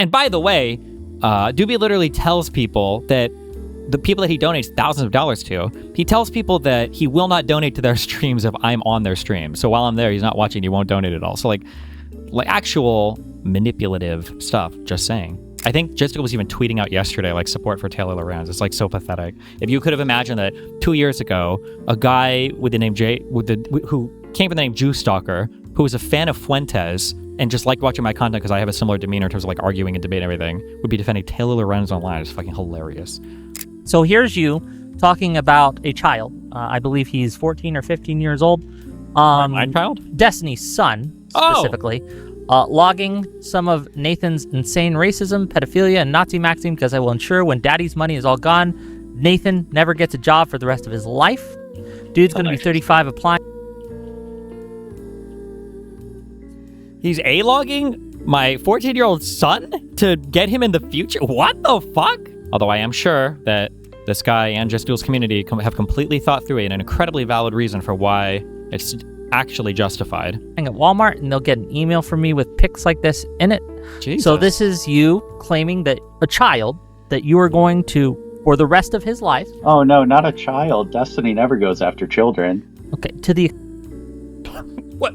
And by the way, Dooby literally tells people that the people that he donates thousands of dollars to, he tells people that he will not donate to their streams if I'm on their stream. So while I'm there, he's not watching, he won't donate at all. So like actual manipulative stuff, just saying. I think Justical was even tweeting out yesterday, like, support for Taylor Lorenz. It's like so pathetic. If you could have imagined that 2 years ago, a guy with the name who came from the name Jew Stalker, who was a fan of Fuentes and just liked watching my content because I have a similar demeanor in terms of like arguing and debate and everything, would be defending Taylor Lorenz online. It's fucking hilarious. So here's you talking about a child. I believe he's 14 or 15 years old. My child? Destiny's son, specifically. Logging some of Nathan's insane racism, pedophilia, and Nazi maxing because I will ensure when daddy's money is all gone, Nathan never gets a job for the rest of his life. Dude's going to be 35 applying. He's A-logging my 14-year-old son to get him in the future? What the fuck? Although I am sure that this guy and Just Duel's community have completely thought through it and an incredibly valid reason for why it's actually justified. At Walmart, and they'll get an email from me with pics like this in it. Jesus. So this is you claiming that a child that you are going to, for the rest of his life. Oh no, not a child. Destiny never goes after children. Okay, to the... What?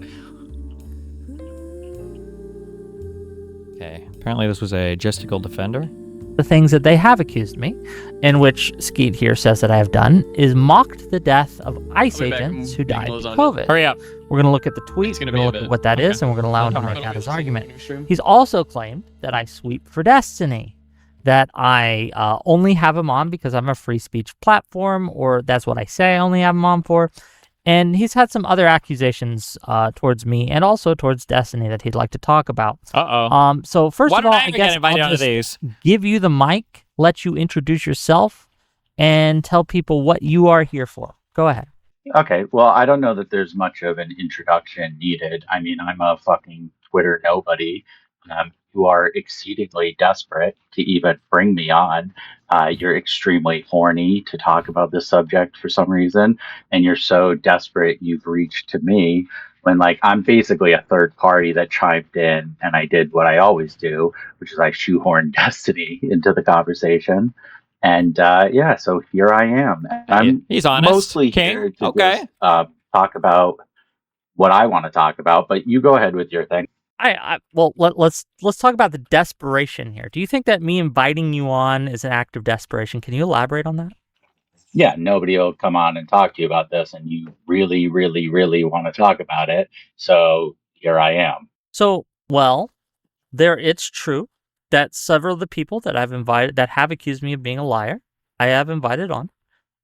Okay, apparently this was a Justical defender. The things that they have accused me, in which Skeet here says that I have done, is mocked the death of ICE agents who died of COVID. Hurry up. We're going to look at the tweet, we're going to look at what that is, and we're going to allow him to make out his argument. He's also claimed that I sweep for Destiny, that I only have him on because I'm a free speech platform, or that's what I say I only have him on for. And he's had some other accusations towards me and also towards Destiny that he'd like to talk about. Uh-oh. So first of all, I guess I'll just give you the mic, let you introduce yourself, and tell people what you are here for. Go ahead. Okay, well, I don't know that there's much of an introduction needed. I mean, I'm a fucking Twitter nobody. You are exceedingly desperate to even bring me on. You're extremely horny to talk about this subject for some reason, and you're so desperate you've reached to me when, like, I'm basically a third party that chimed in, and I did what I always do, which is I shoehorn Destiny into the conversation. And yeah, so here I am. He's honest. Mostly here to just, talk about what I want to talk about, but you go ahead with your thing. Well, let's talk about the desperation here. Do you think that me inviting you on is an act of desperation? Can you elaborate on that? Yeah, nobody will come on and talk to you about this, and you really, really, really want to talk about it. So here I am. So, well, it's true that several of the people that I've invited that have accused me of being a liar, I have invited on,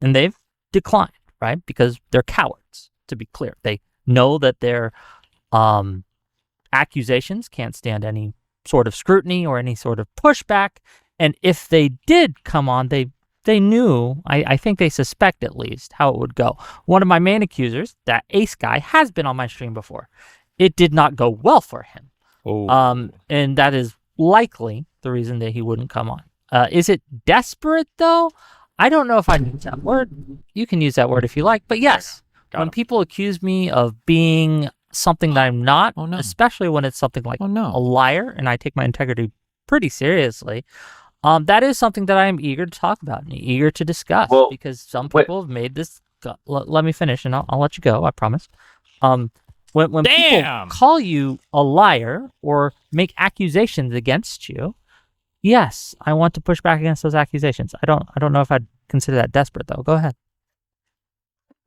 and they've declined, right? Because they're cowards, to be clear. They know that their accusations can't stand any sort of scrutiny or any sort of pushback. And if they did come on, they knew, I think they suspect at least, how it would go. One of my main accusers, that Ace guy, has been on my stream before. It did not go well for him. Oh. And that is likely the reason that he wouldn't come on. Is it desperate, though? I don't know if I'd use that word. You can use that word if you like. But yes, when people accuse me of being something that I'm not, especially when it's something like a liar, and I take my integrity pretty seriously, that is something that I am eager to talk about and eager to discuss, because some people have made this... Let me finish, and I'll let you go, I promise. When people call you a liar or make accusations against you, yes, I want to push back against those accusations. I don't know if I'd consider that desperate, though. Go ahead.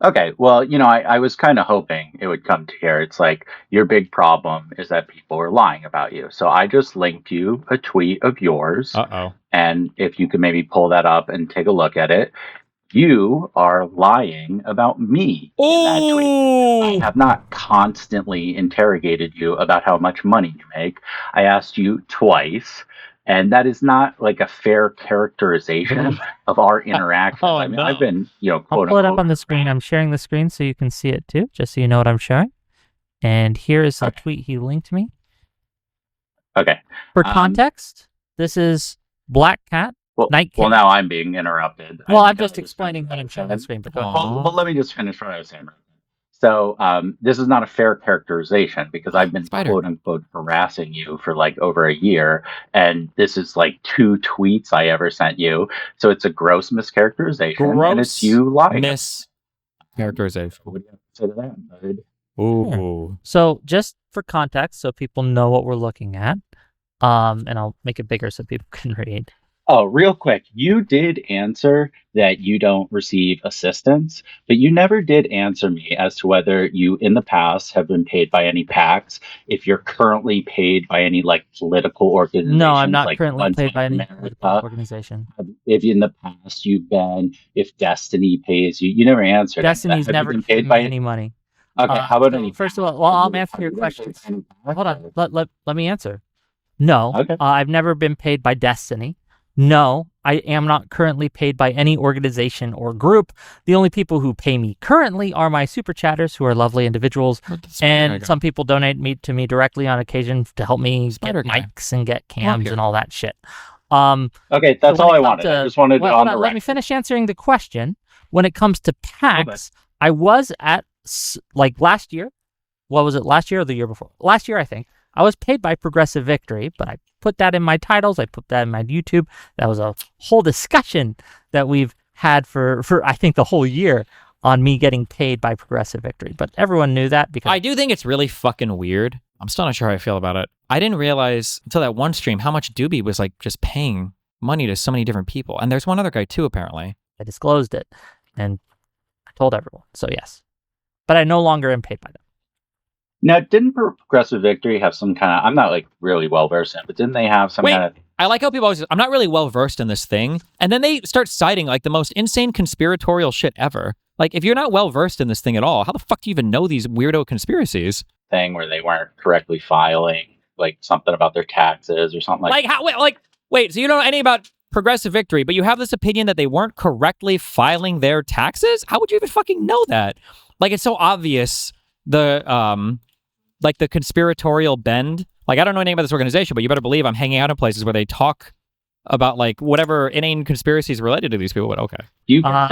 Okay, well, I was kind of hoping it would come to here. It's like, your big problem is that people are lying about you. So I just linked you a tweet of yours. Uh-oh. And if you could maybe pull that up and take a look at it, you are lying about me in that tweet. I have not constantly interrogated you about how much money you make. I asked you twice. And that is not like a fair characterization of our interaction. I've been, quote I'll pull it up on the screen. I'm sharing the screen so you can see it too, just so you know what I'm showing. And here is a tweet he linked me. Okay. For context, this is Black Cat. Night Cat. Well, now I'm being interrupted. Well, I'm just explaining what I'm showing on the screen. But well, let me just finish what I was saying. So this is not a fair characterization because I've been Spider. quote unquote harassing you for like over a year, and this is like 2 tweets I ever sent you. So it's a gross mischaracterization, and it's you lying. Mischaracterization. What do you have to say to that, bud? Ooh. So just for context, so people know what we're looking at, and I'll make it bigger so people can read. Oh, real quick, you did answer that you don't receive assistance, but you never did answer me as to whether you in the past have been paid by any PACs, if you're currently paid by any like political organizations. No, I'm not like currently ones paid in by any America. political organization. If in the past you've been, if Destiny pays you, you never answered. Destiny's Have never you been given paid me by any money. Okay, how about any? First of all, well, I'll answer your questions. Hold on, let me answer. No, Okay. I've never been paid by Destiny. No, I am not currently paid by any organization or group. The only people who pay me currently are my super chatters, who are lovely individuals, and some people donate to me directly on occasion to help me get mics and get cams and all that shit. Okay, that's all I wanted. I just wanted on the record. Let me finish answering the question. When it comes to PACs, I was at like last year. What was it? Last year or the year before? Last year, I think. I was paid by Progressive Victory, but I put that in my titles. I put that in my YouTube. That was a whole discussion that we've had for I think the whole year on me getting paid by Progressive Victory. But everyone knew that because I do think it's really fucking weird. I'm still not sure how I feel about it. I didn't realize until that one stream how much Dooby was like just paying money to so many different people. And there's one other guy too, apparently. I disclosed it and I told everyone. So yes, but I no longer am paid by them. Now, didn't Progressive Victory have some kind of, I'm not like really well versed in it, but didn't they have some kind of... I like how people always, I'm not really well versed in this thing. And then they start citing like the most insane conspiratorial shit ever. Like, if you're not well versed in this thing at all, how the fuck do you even know these weirdo conspiracies? Thing where they weren't correctly filing like something about their taxes or something like how, wait, so you don't know anything about Progressive Victory, but you have this opinion that they weren't correctly filing their taxes? How would you even fucking know that? Like, it's so obvious, the conspiratorial bend. Like, I don't know anything about this organization, but you better believe I'm hanging out in places where they talk about like whatever inane conspiracies related to these people. But okay,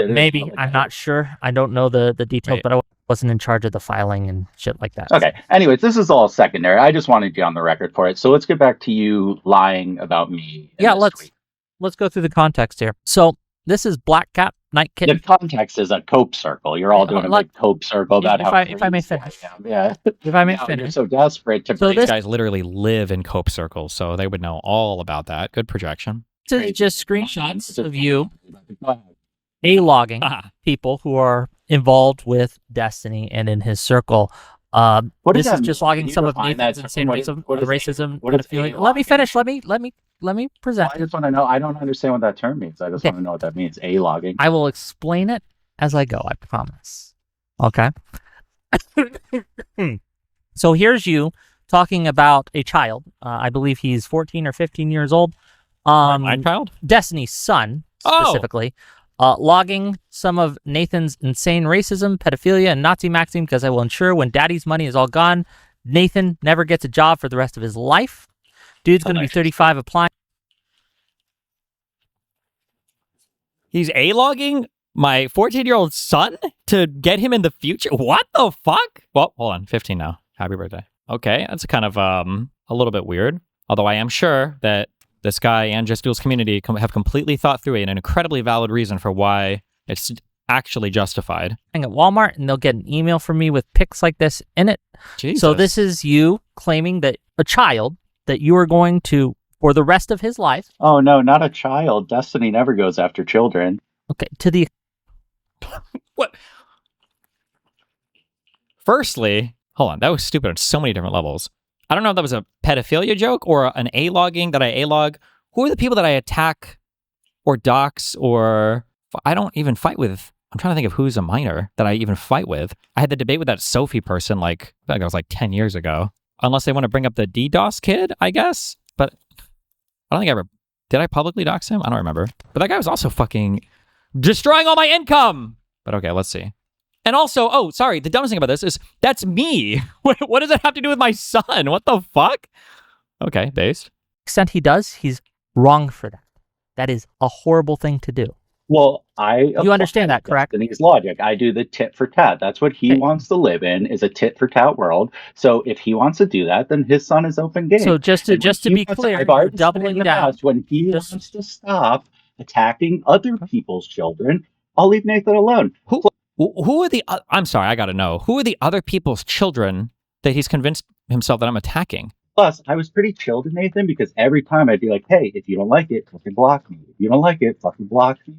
maybe I'm not sure. I don't know the details, but I wasn't in charge of the filing and shit like that. Okay. Anyways, this is all secondary. I just wanted you on the record for it. So let's get back to you lying about me. Yeah, let's go through the context here. So this is Black Cat Night Kitten. The context is a cope circle. You're all doing a big cope circle about if I may finish. Yeah. If I may finish. You're so desperate to. So these guys literally live in cope circles, so they would know all about that. Good projection. This is just screenshots of you A-logging people who are involved with Destiny and in his circle. This is just logging some of Nathan's insane racism. Let me finish. Let me present. I just want to know. I don't understand what that term means. I just want to know what that means. A-logging. I will explain it as I go. I promise. Okay. So here's you talking about a child. I believe he's 14 or 15 years old. My child? Destiny's son, specifically. Logging some of Nathan's insane racism, pedophilia, and Nazi maxim because I will ensure when daddy's money is all gone, Nathan never gets a job for the rest of his life. Dude's going to be 35 applying. He's A-logging my 14-year-old son to get him in the future? What the fuck? Well, hold on. 15 now. Happy birthday. Okay, that's kind of a little bit weird. Although I am sure that this guy and Just Duel's community have completely thought through it, an incredibly valid reason for why it's actually justified. At Walmart, and they'll get an email from me with pics like this in it. Jesus. So this is you claiming that a child that you are going to, for the rest of his life. Oh, no, not a child. Destiny never goes after children. Okay, to the... What? Firstly, hold on, that was stupid on so many different levels. I don't know if that was a pedophilia joke or an A-logging that I A-log. Who are the people that I attack or dox or... I don't even fight with... I'm trying to think of who's a minor that I even fight with. I had the debate with that Sophie person I think that was like 10 years ago. Unless they want to bring up the DDoS kid, I guess. But I don't think I ever... Did I publicly dox him? I don't remember. But that guy was also fucking destroying all my income! But okay, let's see. And also, oh, sorry, the dumbest thing about this is that's me. What does it have to do with my son? What the fuck? Okay, based. Extent he does, he's wrong for that. That is a horrible thing to do. Well, You understand that, correct? Destiny's logic. I do the tit for tat. That's what he Okay. wants to live in, is a tit for tat world. So if he wants to do that, then his son is open game. So just And when to he be wants clear, I've you're already said in doubling the down. past, when he wants to stop attacking other people's children, I'll leave Nathan alone. Who are the? I'm sorry, I got to know. Who are the other people's children that he's convinced himself that I'm attacking? Plus, I was pretty chill to Nathan because every time I'd be like, "Hey, if you don't like it, fucking block me. If you don't like it, fucking block me."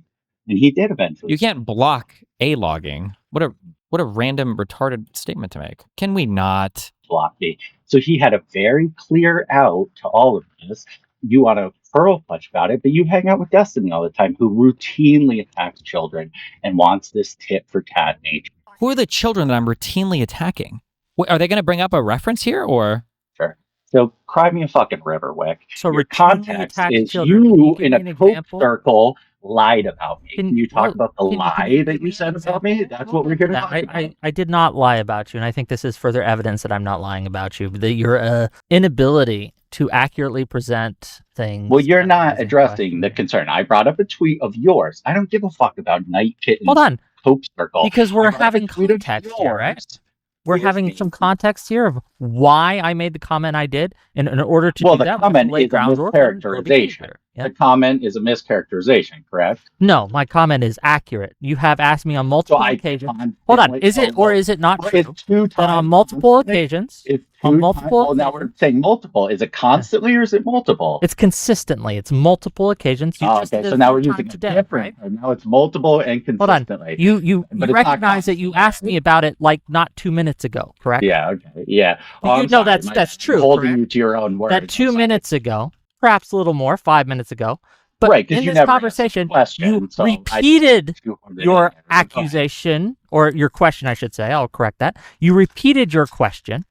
And he did eventually. You can't block A-logging. What a random retarded statement to make. Can we not block me? So he had a very clear out to all of this. You want to pearl much about it, but you hang out with Destiny all the time, who routinely attacks children and wants this tit for tat nature. Who are the children that I'm routinely attacking? Are they going to bring up a reference here, or? Sure. So cry me a fucking river, Wick. So your routinely context attack is children. you Can in you a give me an coke example? circle lied about me. Can you talk well, about the can lie you that give me you said an about me? example? That's what we're here to talk about. I did not lie about you, and I think this is further evidence that I'm not lying about you. That your inability to accurately present things. Well, you're not in addressing question. the concern. I brought up a tweet of yours. I don't give a fuck about Night Kitten. Hold on, Coke Circle. because I we're brought up a having tweet of context here, right? yours. We're Excuse having me. some context here of why I made the comment I did, and in order to Well, do the that, comment we is a groundwork on your mischaracterization. behavior. Yeah? The comment is a mischaracterization, correct? No, my comment is accurate. You have asked me on multiple occasions. Hold on, is it or is it not true It's two that on times multiple constantly? occasions? It's On two multiple times. Well, now we're occasions. saying multiple. Is it constantly or is it multiple? It's consistently. It's multiple occasions. You just Okay, did so it now a we're few using times a today, different. right? Now it's multiple and Hold on. consistently. You But it's not recognize that you constantly. asked me about it like not 2 minutes ago, correct? Yeah. Okay. Yeah. You I'm know sorry. that's true, Holding correct? you to your own words. That 2 minutes ago, perhaps a little more, 5 minutes ago. But Right, 'cause in you this never answered the conversation, question, you so I repeated shoehorned it your in there. Go ahead. accusation, or your question, I should say. I'll correct that. You repeated your question.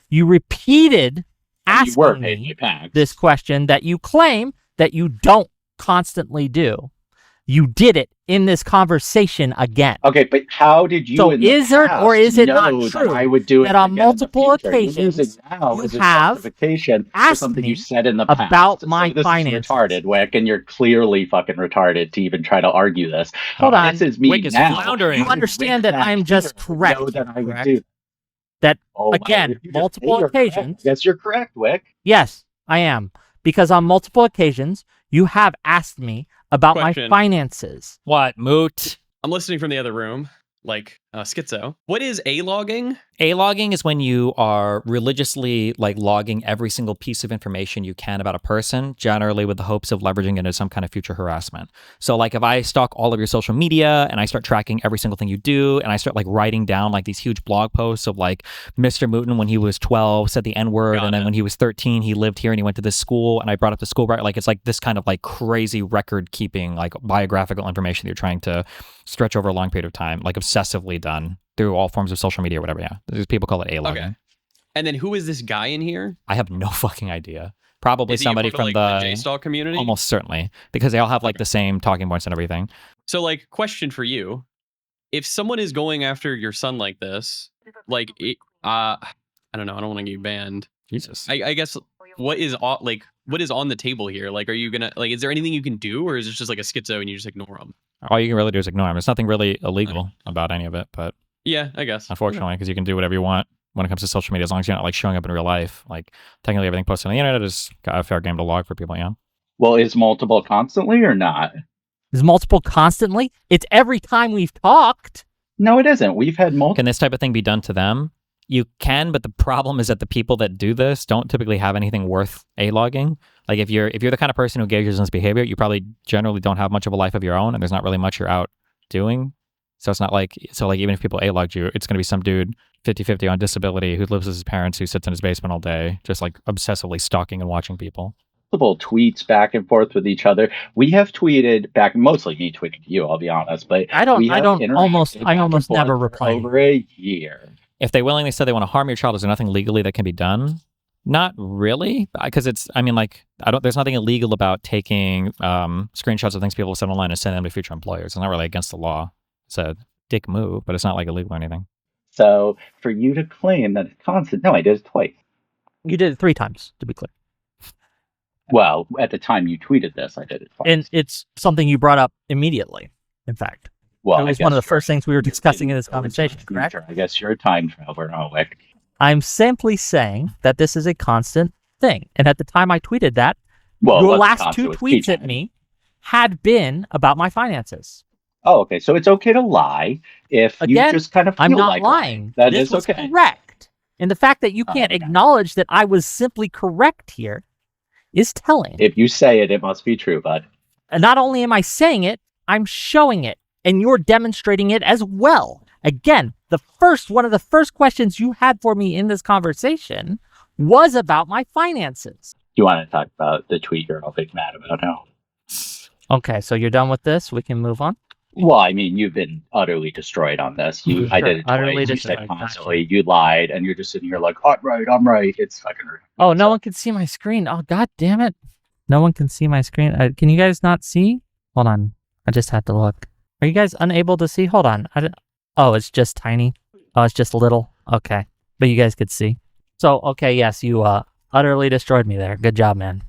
You repeated And you were asking paying me me back. this question that you claim that you don't constantly do. You did it in this conversation again. Okay, but how did you? So in the is it or past is it not know true that I would do it that on again in the multiple future? You're occasions using now you as a have justification for asked something me you said in the past. about my so this finances? is retarded, Wick, and you're clearly fucking retarded to even try to argue this. Hold on. This is me Wick is now. floundering. You understand that I'm just correct, Know that I would correct? do That, Oh, again, if you just multiple say you're correct, occasions. yes, you're correct, Wick. Yes, I am. Because on multiple occasions, you have asked me about Question. my finances. What, moot? I'm listening from the other room, like schizo. What is A-logging? A-logging is when you are religiously logging every single piece of information you can about a person, generally with the hopes of leveraging it into some kind of future harassment. So if I stalk all of your social media and I start tracking every single thing you do, and I start writing down these huge blog posts of Mr. Mooten when he was 12 said the N-word, Got and then it. when he was 13 he lived here and he went to this school, and I brought up the school, right? It's this kind of crazy record keeping, biographical information that you're trying to stretch over a long period of time, obsessively done through all forms of social media or whatever. Yeah, there's people call it A-logging. Okay. And then who is this guy in here? I have no fucking idea. Probably Is he a somebody part of, from the the JSTAL community? almost certainly, because they all have the same talking points and everything. So question for you. If someone is going after your son like this, I don't know, I don't want to get you banned. Jesus. I guess what is on the table here? Are you gonna is there anything you can do, or is it just a schizo and you just ignore him? All you can really do is ignore them. There's nothing really illegal about any of it, but Yeah, I guess. unfortunately, because you can do whatever you want when it comes to social media, as long as you're not showing up in real life. Technically everything posted on the internet is got a fair game to log for people, yeah. Well, is multiple constantly or not? Is multiple constantly? It's every time we've talked. No, it isn't. We've had multiple. Can this type of thing be done to them? You can, but the problem is that the people that do this don't typically have anything worth A-logging. If you're the kind of person who engages in this behavior, you probably generally don't have much of a life of your own, and there's not really much you're out doing. So it's not even if people A-logged you, it's going to be some dude 50-50 on disability who lives with his parents, who sits in his basement all day, just obsessively stalking and watching people. Multiple tweets back and forth with each other. We have tweeted back, mostly me tweeting to you, I'll be honest, but I almost never reply over a year. If they willingly said they want to harm your child, is there nothing legally that can be done? Not really, because there's nothing illegal about taking screenshots of things people have said online and sending them to future employers. It's not really against the law. It's a dick move, but it's not illegal or anything. So for you to claim that it's constant, no, I did it twice. You did it 3 times, to be clear. Well, at the time you tweeted this, I did it twice. And it's something you brought up immediately. in fact. Well, That was one of the first things we were discussing in this conversation, correct? I guess you're a time traveler, WHICK. I'm simply saying that this is a constant thing. And at the time I tweeted that, Well, your what's last constant two with tweets tea at time? me had been about my finances. Oh, okay. So it's okay to lie if Again, you just kind of feel I'm not like lying. That this is was okay. correct. And the fact that you can't Okay. acknowledge that I was simply correct here is telling. If you say it, it must be true, bud. And not only am I saying it, I'm showing it. And you're demonstrating it as well. Again, one of the first questions you had for me in this conversation was about my finances. You want to talk about the tweet you're all big mad about now? Okay, so you're done with this? We can move on? Well, I mean, you've been utterly destroyed on this. I Sure, did it utterly twice. You destroyed, said gotcha. constantly. You lied, and you're just sitting here like, I'm right. It's fucking rude. Oh, no one can see my screen. Oh, god damn it. No one can see my screen. Can you guys not see? Hold on. I just had to look. Are you guys unable to see? Hold on. Oh, it's just tiny. Oh, it's just little. Okay. But you guys could see. So, okay, yes, you utterly destroyed me there. Good job, man.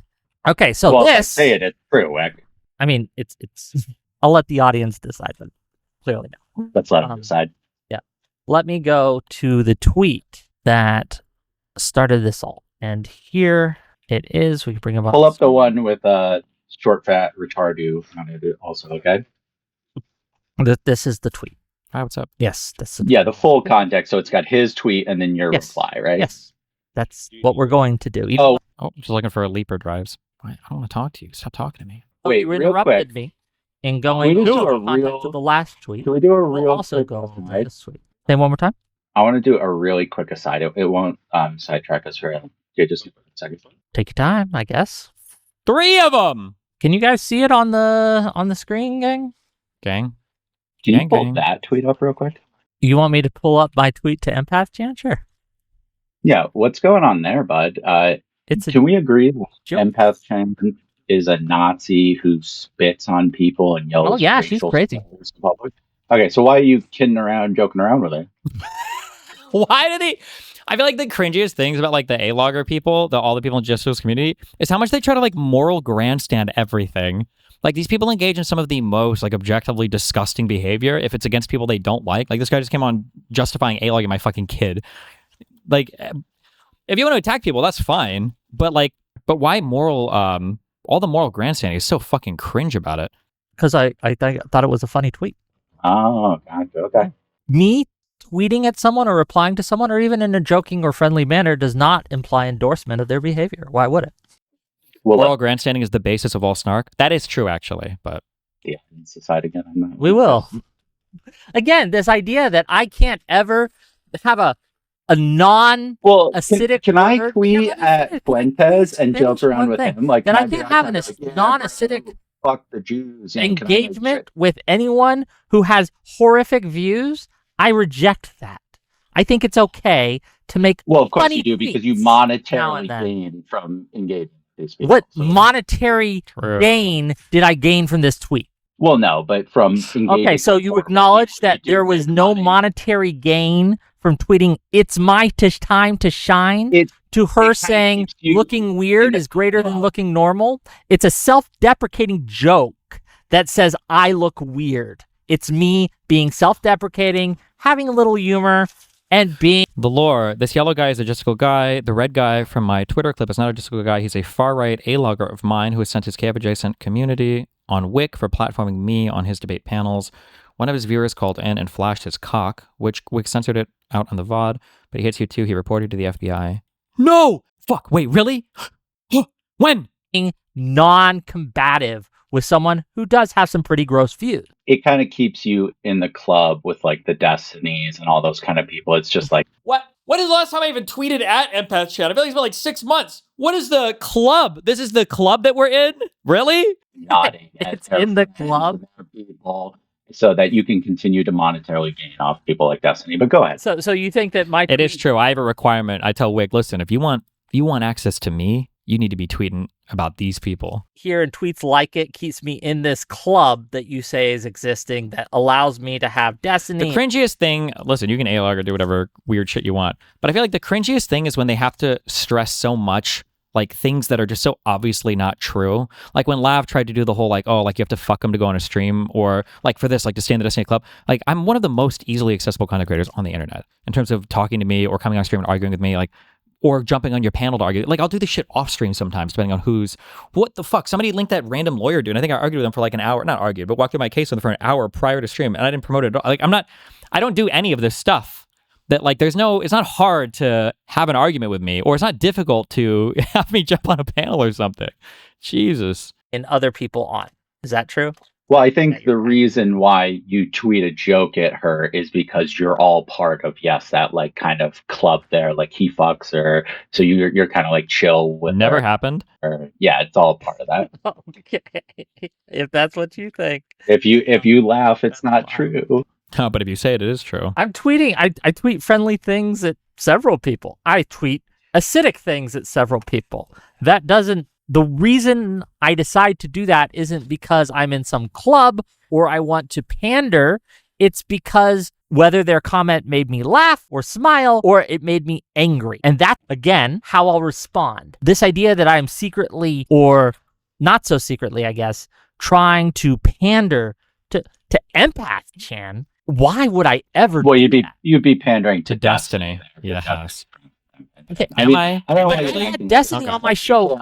Okay, so well, this... say it. It's true, WHICK. I mean, it's... I'll let the audience decide, but clearly no. Let's let them decide. Yeah. Let me go to the tweet that started this all. And here it is. We can bring it up. Pull up the one with short, fat, retardo on it also, okay? This is the tweet. Hi, what's up? Yes. That's the Yeah, the full context. So it's got his tweet and then your Yes. reply, right? Yes. That's what we're going to do. Oh, Oh, just looking for leaper drives. I don't want to talk to you. Stop talking to me. though wait, you real interrupted quick. me in going Can we to do the a context real- of the last tweet. Can we do a We'll real also quick go over aside? this tweet. Say one more time. I want to do a really quick aside. It won't sidetrack us for a just a second. Take your time, I guess. 3 of them! Can you guys see it on the screen, gang? Gang. Can you Gang, pull gang. that tweet up real quick? You want me to pull up my tweet to Empath Chan? Sure. Yeah, what's going on there, bud? It's a Can we agree that joke. Empath Chan is a Nazi who spits on people and yells? Oh, yeah, she's racial crazy. slurs in public? Okay, so why are you kidding around, joking around with her? Why did he? I feel like the cringiest things about like the A-logger people, all the people in Justice community, is how much they try to like moral grandstand everything. Like these people engage in some of the most like objectively disgusting behavior if it's against people they don't like. Like this guy just came on justifying A-logging my fucking kid. Like if you want to attack people, that's fine. But why moral all the moral grandstanding is so fucking cringe about it. because I thought it was a funny tweet. Oh, gotcha. Okay. Me tweeting at someone or replying to someone or even in a joking or friendly manner does not imply endorsement of their behavior. Why would it? Well, Moral grandstanding is the basis of all snark. That is true, actually. But yeah, it's decide again on that. We will. Again, this idea that I can't ever have a non Well, acidic can I word- tweet Yeah, let me at finish. Fuentes and Finish joke around one with thing. him? Like, Then can I be can't on have there an like, yeah, non-acidic fuck the Jews. Yeah, can I make engagement shit? with anyone who has horrific views. I reject that. I think it's okay to make Well, of course funny you do because you tweets now monetarily and then. gain from engaging with these people. What So- monetary True. gain did I gain from this tweet? Well, no, but from engaging. Okay, so with you more acknowledge people, that you do there was make no money. monetary gain from tweeting "It's my time to shine" It- to her kinda saying keeps you looking weird in a is greater than club. looking normal. It's a self-deprecating joke that says I look weird. It's me being self-deprecating, having a little humor, and being the lore, this yellow guy is a Justical guy. The red guy from my Twitter clip is not a Justical guy. He's a far-right A-logger of mine who has sent his cave-adjacent community on WHICK for platforming me on his debate panels. One of his viewers called in and flashed his cock, which WHICK censored it out on the VOD, but he hates you too. He reported to the FBI. No! Fuck, wait, really? When? non-combative with someone who does have some pretty gross views. It kind of keeps you in the club with like the Destinies and all those kind of people. It's just like, What? When is the last time I even tweeted at Empath Chat? I feel like it's been like 6 months. What is the club? This is the club that we're in? Really? nodding at It's their in the friends club. and their people so that you can continue to monetarily gain off people like Destiny. But go ahead. So you think that my It is tweet- true. I have a requirement. I tell WHICK, listen, if you want access to me, you need to be tweeting about these people. here and tweets like it keeps me in this club that you say is existing that allows me to have destiny. The cringiest thing, listen, you can A-log or do whatever weird shit you want, but I feel like the cringiest thing is when they have to stress so much like things that are just so obviously not true. Like when Lav tried to do the whole like, oh, like you have to fuck him to go on a stream, or like for this, like to stay in the Destiny Club. Like I'm one of the most easily accessible content creators on the internet in terms of talking to me or coming on stream and arguing with me, like, or jumping on your panel to argue. Like I'll do this shit off stream sometimes, depending on what the fuck. Somebody linked that random lawyer dude. And I think I argued with him for like an hour, not argued, but walked through my case with him for an hour prior to stream, and I didn't promote it at all. Like I don't do any of this stuff. That like it's not hard to have an argument with me, or it's not difficult to have me jump on a panel or something. Jesus. And other people on. Is that true? Well, I think the reason why you tweet a joke at her is because you're all part of, yes, that like kind of club there, like he fucks her. So you're kind of like chill with Never her. happened. Yeah, it's all part of that. Okay. If that's what you think. If you laugh, it's not true. Oh, but if you say it, it is true. I'm tweeting. I tweet friendly things at several people. I tweet acidic things at several people. The reason I decide to do that isn't because I'm in some club or I want to pander. It's because whether their comment made me laugh or smile or it made me angry. And that's, again, how I'll respond. This idea that I'm secretly, or not so secretly, I guess, trying to pander to Empath Chan. Why would I ever Well, do that? you'd be pandering to Destiny. Yes. Okay. I mean, I I don't I know. had Destiny on my show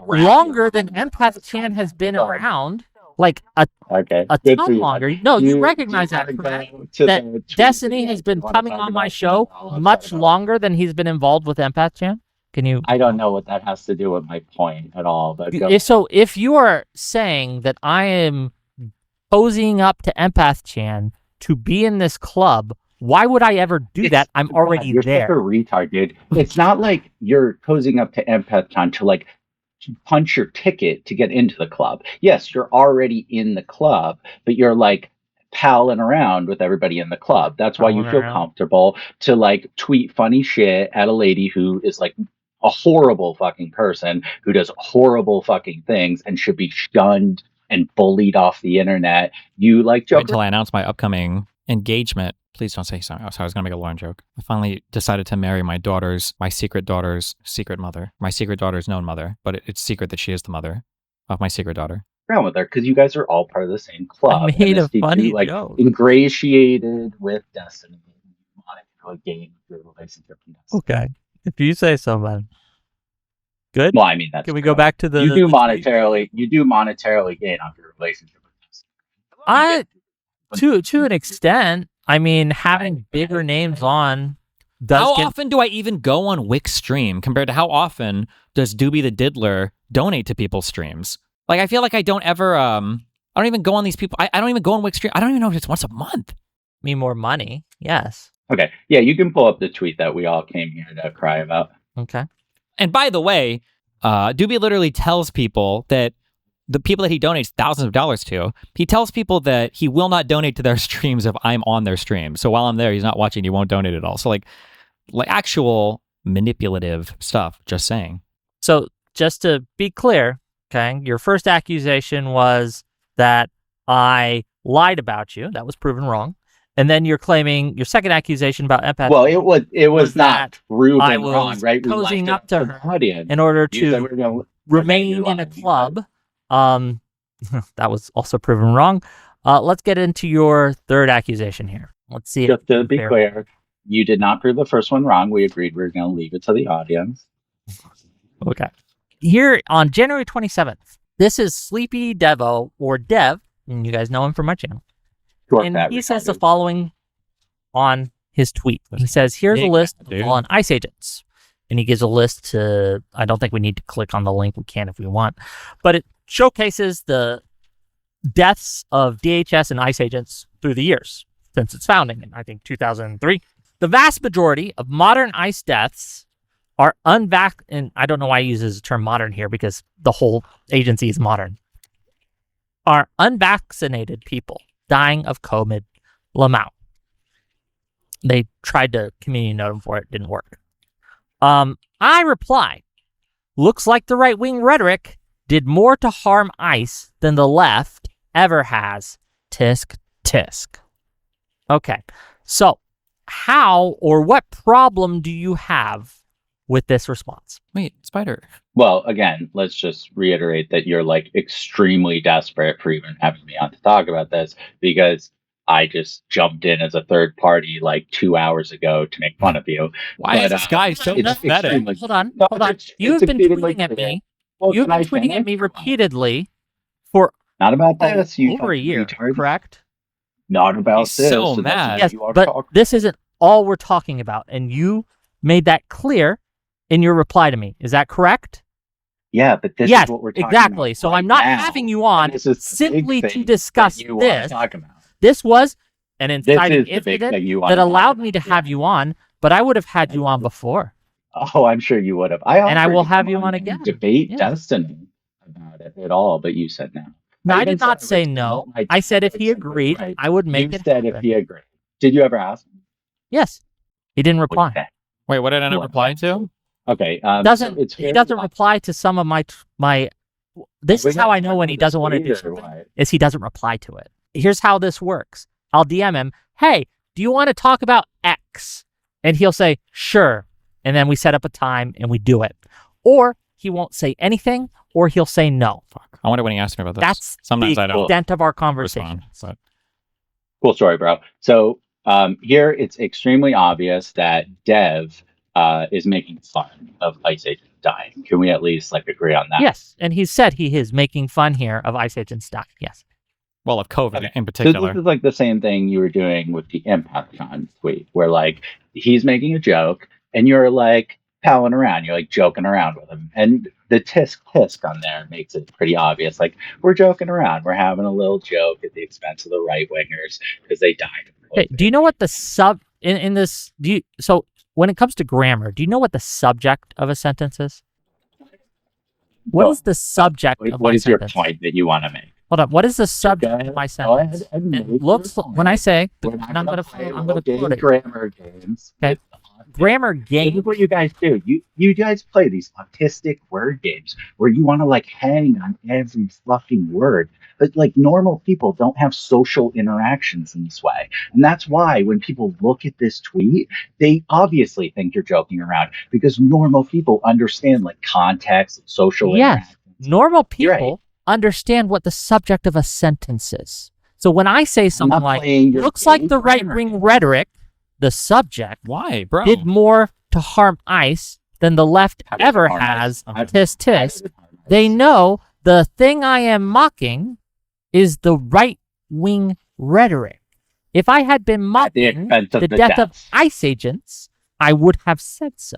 for longer than Empath Chan has been around. Like a Okay. ton longer. No, you recognize that, correct? That Destiny has been coming on my show much longer than he's been involved with Empath Chan. Can you? I don't know what that has to do with my point at all. But go. So if you are saying that I am posing up to Empath Chan to be in this club, why would I ever do that? I'm already you're there. You're such a retard, dude. It's not like you're posing up to Empath Chan to like punch your ticket to get into the club. Yes, you're already in the club, but you're like palling around with everybody in the club. That's why you feel comfortable to like tweet funny shit at a lady who is like a horrible fucking person who does horrible fucking things and should be shunned and bullied off the internet. You like joke until I announce my upcoming engagement. Please don't say something else. I was going to make a Lauren joke. I finally decided to marry my secret daughter's secret mother. My secret daughter's known mother, but it's secret that she is the mother of my secret daughter. Around with her because you guys are all part of the same club. I made a funny joke. Ingratiated with Destiny. You want to gain your relationship from Destiny. Okay. If you say so, man. Good. Well, I mean, that's Can we go back to the? You do monetarily gain off your relationship with Destiny. To an extent. I mean, having bigger names on does. How often do I even go on WHICK stream compared to how often does Dooby the Diddler donate to people's streams? Like, I feel like I don't ever, I don't even go on these people. I don't even go on WHICK stream. I don't even know if it's once a month. Me more money. Yes. Okay. Yeah, you can pull up the tweet that we all came here to cry about. Okay. And by the way, Dooby literally tells people that the people that he donates thousands of dollars to, he tells people that he will not donate to their streams if I'm on their stream. So while I'm there, he's not watching, he won't donate at all. So like actual manipulative stuff, just saying. So just to be clear, okay, your first accusation was that I lied about you. That was proven wrong. And then you're claiming your second accusation about Empath. Well, it was not proven I was wrong, right? posing up to her audience in order to remain in a club. That was also proven wrong. Let's get into your third accusation here. Let's see. Just to be clear, you did not prove the first one wrong. We agreed we were going to leave it to the audience. Okay. Here on January 27th, this is Sleepy Devo, or Dev, and you guys know him from my channel. And he says the following on his tweet. He says, here's a list of fallen ICE agents. And he gives a list to, I don't think we need to click on the link. We can if we want. But it showcases the deaths of DHS and ICE agents through the years since its founding in, I think, 2003. The vast majority of modern ICE deaths are unvaccinated, and I don't know why he uses the term modern here because the whole agency is modern, are unvaccinated people dying of COVID Lamau. They tried to community note him for it. Didn't work. I reply, looks like the right-wing rhetoric did more to harm ICE than the left ever has. Tisk, tisk. Okay, so how or what problem do you have with this response. Wait, Spider. Well, again, let's just reiterate that you're like extremely desperate for even having me on to talk about this because I just jumped in as a third party like 2 hours ago to make fun of you. Why is But, this guy so it's pathetic? extremely- Hold on, No, hold on. it's- You it's have been exceedingly tweeting at clear. me. Well, You've can been I tweeting at finish? me repeatedly for Not about this. You over a fucking year, retard. correct? Not about He's this. so and that's mad. what Yes, you are but talking this isn't all we're talking about, and you made that clear in your reply to me. Is that correct? Yeah, but this Yes, is what we're talking exactly. about So right I'm not now. having you on And this is the simply big to thing discuss that you wanna this. talk about. This was an This inciting is the big incident thing you want that allowed me to have you on, but I would have had you on before. Oh, I'm sure you would have. And I offered will to have come you on and again. Debate Yeah. Destiny about it at all, but you said no. No, I even did not said say it's no. not my I said if time, he it's agreed, right. I would make You it said happen. if he agreed. Did you ever ask him? Yes. He didn't What reply. did he say? Wait, what did I not What? reply to? Okay. He doesn't reply to some of my this is how I know when he doesn't want to do something, is he doesn't reply to it. Here's how this works. I'll DM him, hey, do you want to talk about X? And he'll say, sure. And then we set up a time and we do it. Or he won't say anything, or he'll say no. Fuck. I wonder when he asked me about this. That's Sometimes the I don't extent of our conversation. respond. But Cool story, bro. So here it's extremely obvious that Dev is making fun of Ice Agent dying. Can we at least like agree on that? Yes, and he said he is making fun here of Ice Agent's dying. Yes. well, of COVID Okay. in So particular. this is like the same thing you were doing with the ImpactCon tweet, where like he's making a joke and you're like palling around, you're like joking around with him, and the tisk on there makes it pretty obvious. Like we're joking around, we're having a little joke at the expense of the right wingers because they died. of Okay, COVID. do you know what the in this so when it comes to grammar, do you know what the subject of a sentence is? What is the subject of What my is your sentence? point that you want to make? Hold on. What is the subject ahead, of my go ahead sentence? and It make looks your point. when I say, We're and not I'm gonna gonna play I'm gonna little quote it. grammar games. Okay. Grammar This game. is what you guys do. You guys play these autistic word games where you want to like hang on every fucking word. But like normal people don't have social interactions in this way. And that's why when people look at this tweet, they obviously think you're joking around because normal people understand like context and social Yes. interactions. Normal You're right. people understand what the subject of a sentence is. So when I say I'm something not like playing your looks like game the right grammar. wing rhetoric, the subject Why, bro? did more to harm ICE than the left How does it ever harm has. ICE? Tisk tisk. They know the thing I am mocking is the right wing rhetoric. If I had been At the mocking expense of the the death of deaths. ICE agents, I would have said so.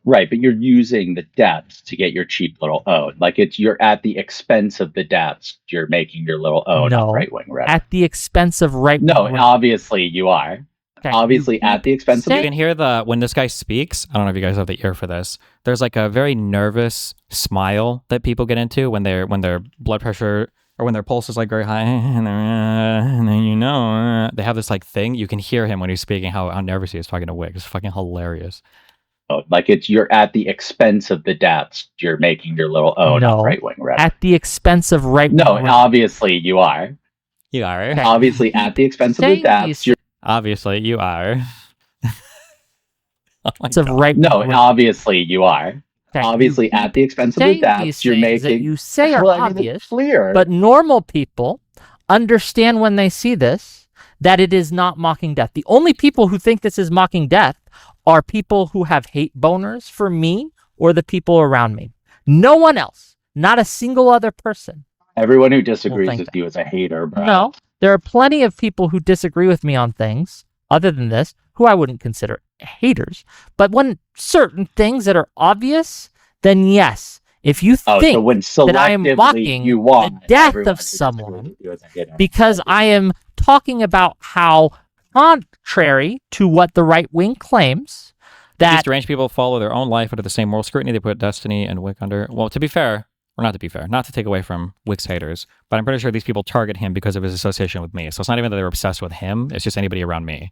Right, but you're using the deaths to get your cheap little own. Like you're at the expense of the deaths. You're making your little own No. right wing rhetoric. At the expense of right wing No, rhetoric. obviously you are. Okay, Obviously you at the keep expense of You saying- can hear when this guy speaks. I don't know if you guys have the ear for this. There's like a very nervous smile that people get into when their blood pressure or when their pulse is like very high, and then they have this like thing. You can hear him when he's speaking how nervous he is talking to WHICK. It's fucking hilarious. Like you're at the expense of the deaths. You're making your little own No. right wing rhetoric. At the expense of right wing No, rhetoric. obviously you are. You are. Okay. Obviously at the expense of the Saying deaths. these You're, Obviously, you are. Oh my of God. right no, wing obviously you are. Okay, Obviously you at the expense of the saying these deaths. You're things that making. you say are Well, I mean, it's obvious, clear. but normal people understand when they see this that it is not mocking death. The only people who think this is mocking death are people who have hate boners for me or the people around me. No one else, not a single other person. Everyone who disagrees think with that. you is a hater, bro. No, there are plenty of people who disagree with me on things other than this, who I wouldn't consider haters. But when certain things that are obvious, then yes, if you Oh, think so when that I am selectively mocking you want the death everyone of to disagree someone with you as a hater. because I am talking about how contrary to what the right wing claims, These that deranged people follow their own life under the same moral scrutiny they put Destiny and WHICK under. Well, to be fair, or not to be fair, not to take away from WHICK's haters, but I'm pretty sure these people target him because of his association with me. So it's not even that they're obsessed with him. It's just anybody around me.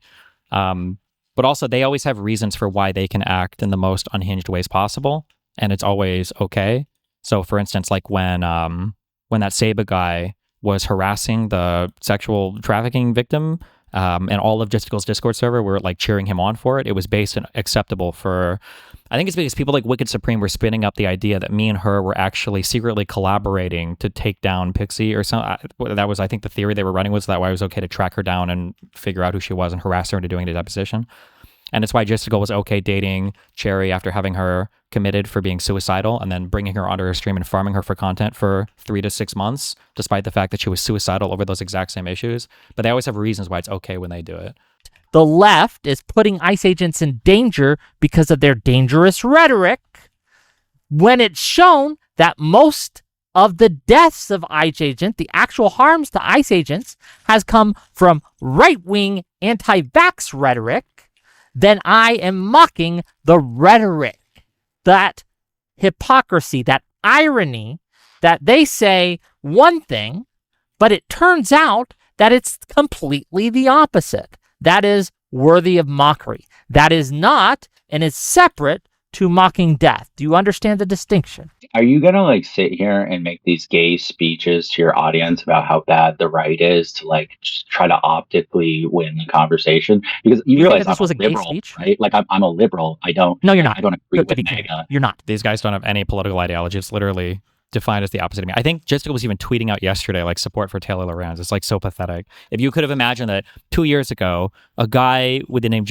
But also, they always have reasons for why they can act in the most unhinged ways possible, and it's always okay. So, for instance, like when that Saba guy was harassing the sexual trafficking victim, and all of Justicle's Discord server were like cheering him on for it. It was based and acceptable for, I think it's because people like Wicked Supreme were spinning up the idea that me and her were actually secretly collaborating to take down Pixie or something. That was, I think, the theory they were running was that why it was okay to track her down and figure out who she was and harass her into doing the deposition. And it's why Justical was okay dating Cherry after having her committed for being suicidal and then bringing her onto her stream and farming her for content for 3 to 6 months, despite the fact that she was suicidal over those exact same issues. But they always have reasons why it's okay when they do it. The left is putting ICE agents in danger because of their dangerous rhetoric, when it's shown that most of the deaths of ICE agents, the actual harms to ICE agents, has come from right-wing anti-vax rhetoric. Then I am mocking the rhetoric, that hypocrisy, that irony that they say one thing, but it turns out that it's completely the opposite. That is worthy of mockery. That is not and is separate to mocking death. Do you understand the distinction? Are you going to like sit here and make these gay speeches to your audience about how bad the right is to like just try to optically win the conversation? Because you realize this was a gay liberal, speech, right? Like I'm a liberal. No, you're not. I don't agree To be with clear, MAGA. you're not. These guys don't have any political ideology. It's literally defined as the opposite of me. I think Justical was even tweeting out yesterday, like, support for Taylor Lorenz. It's like so pathetic. If you could have imagined that 2 years ago, a guy with the name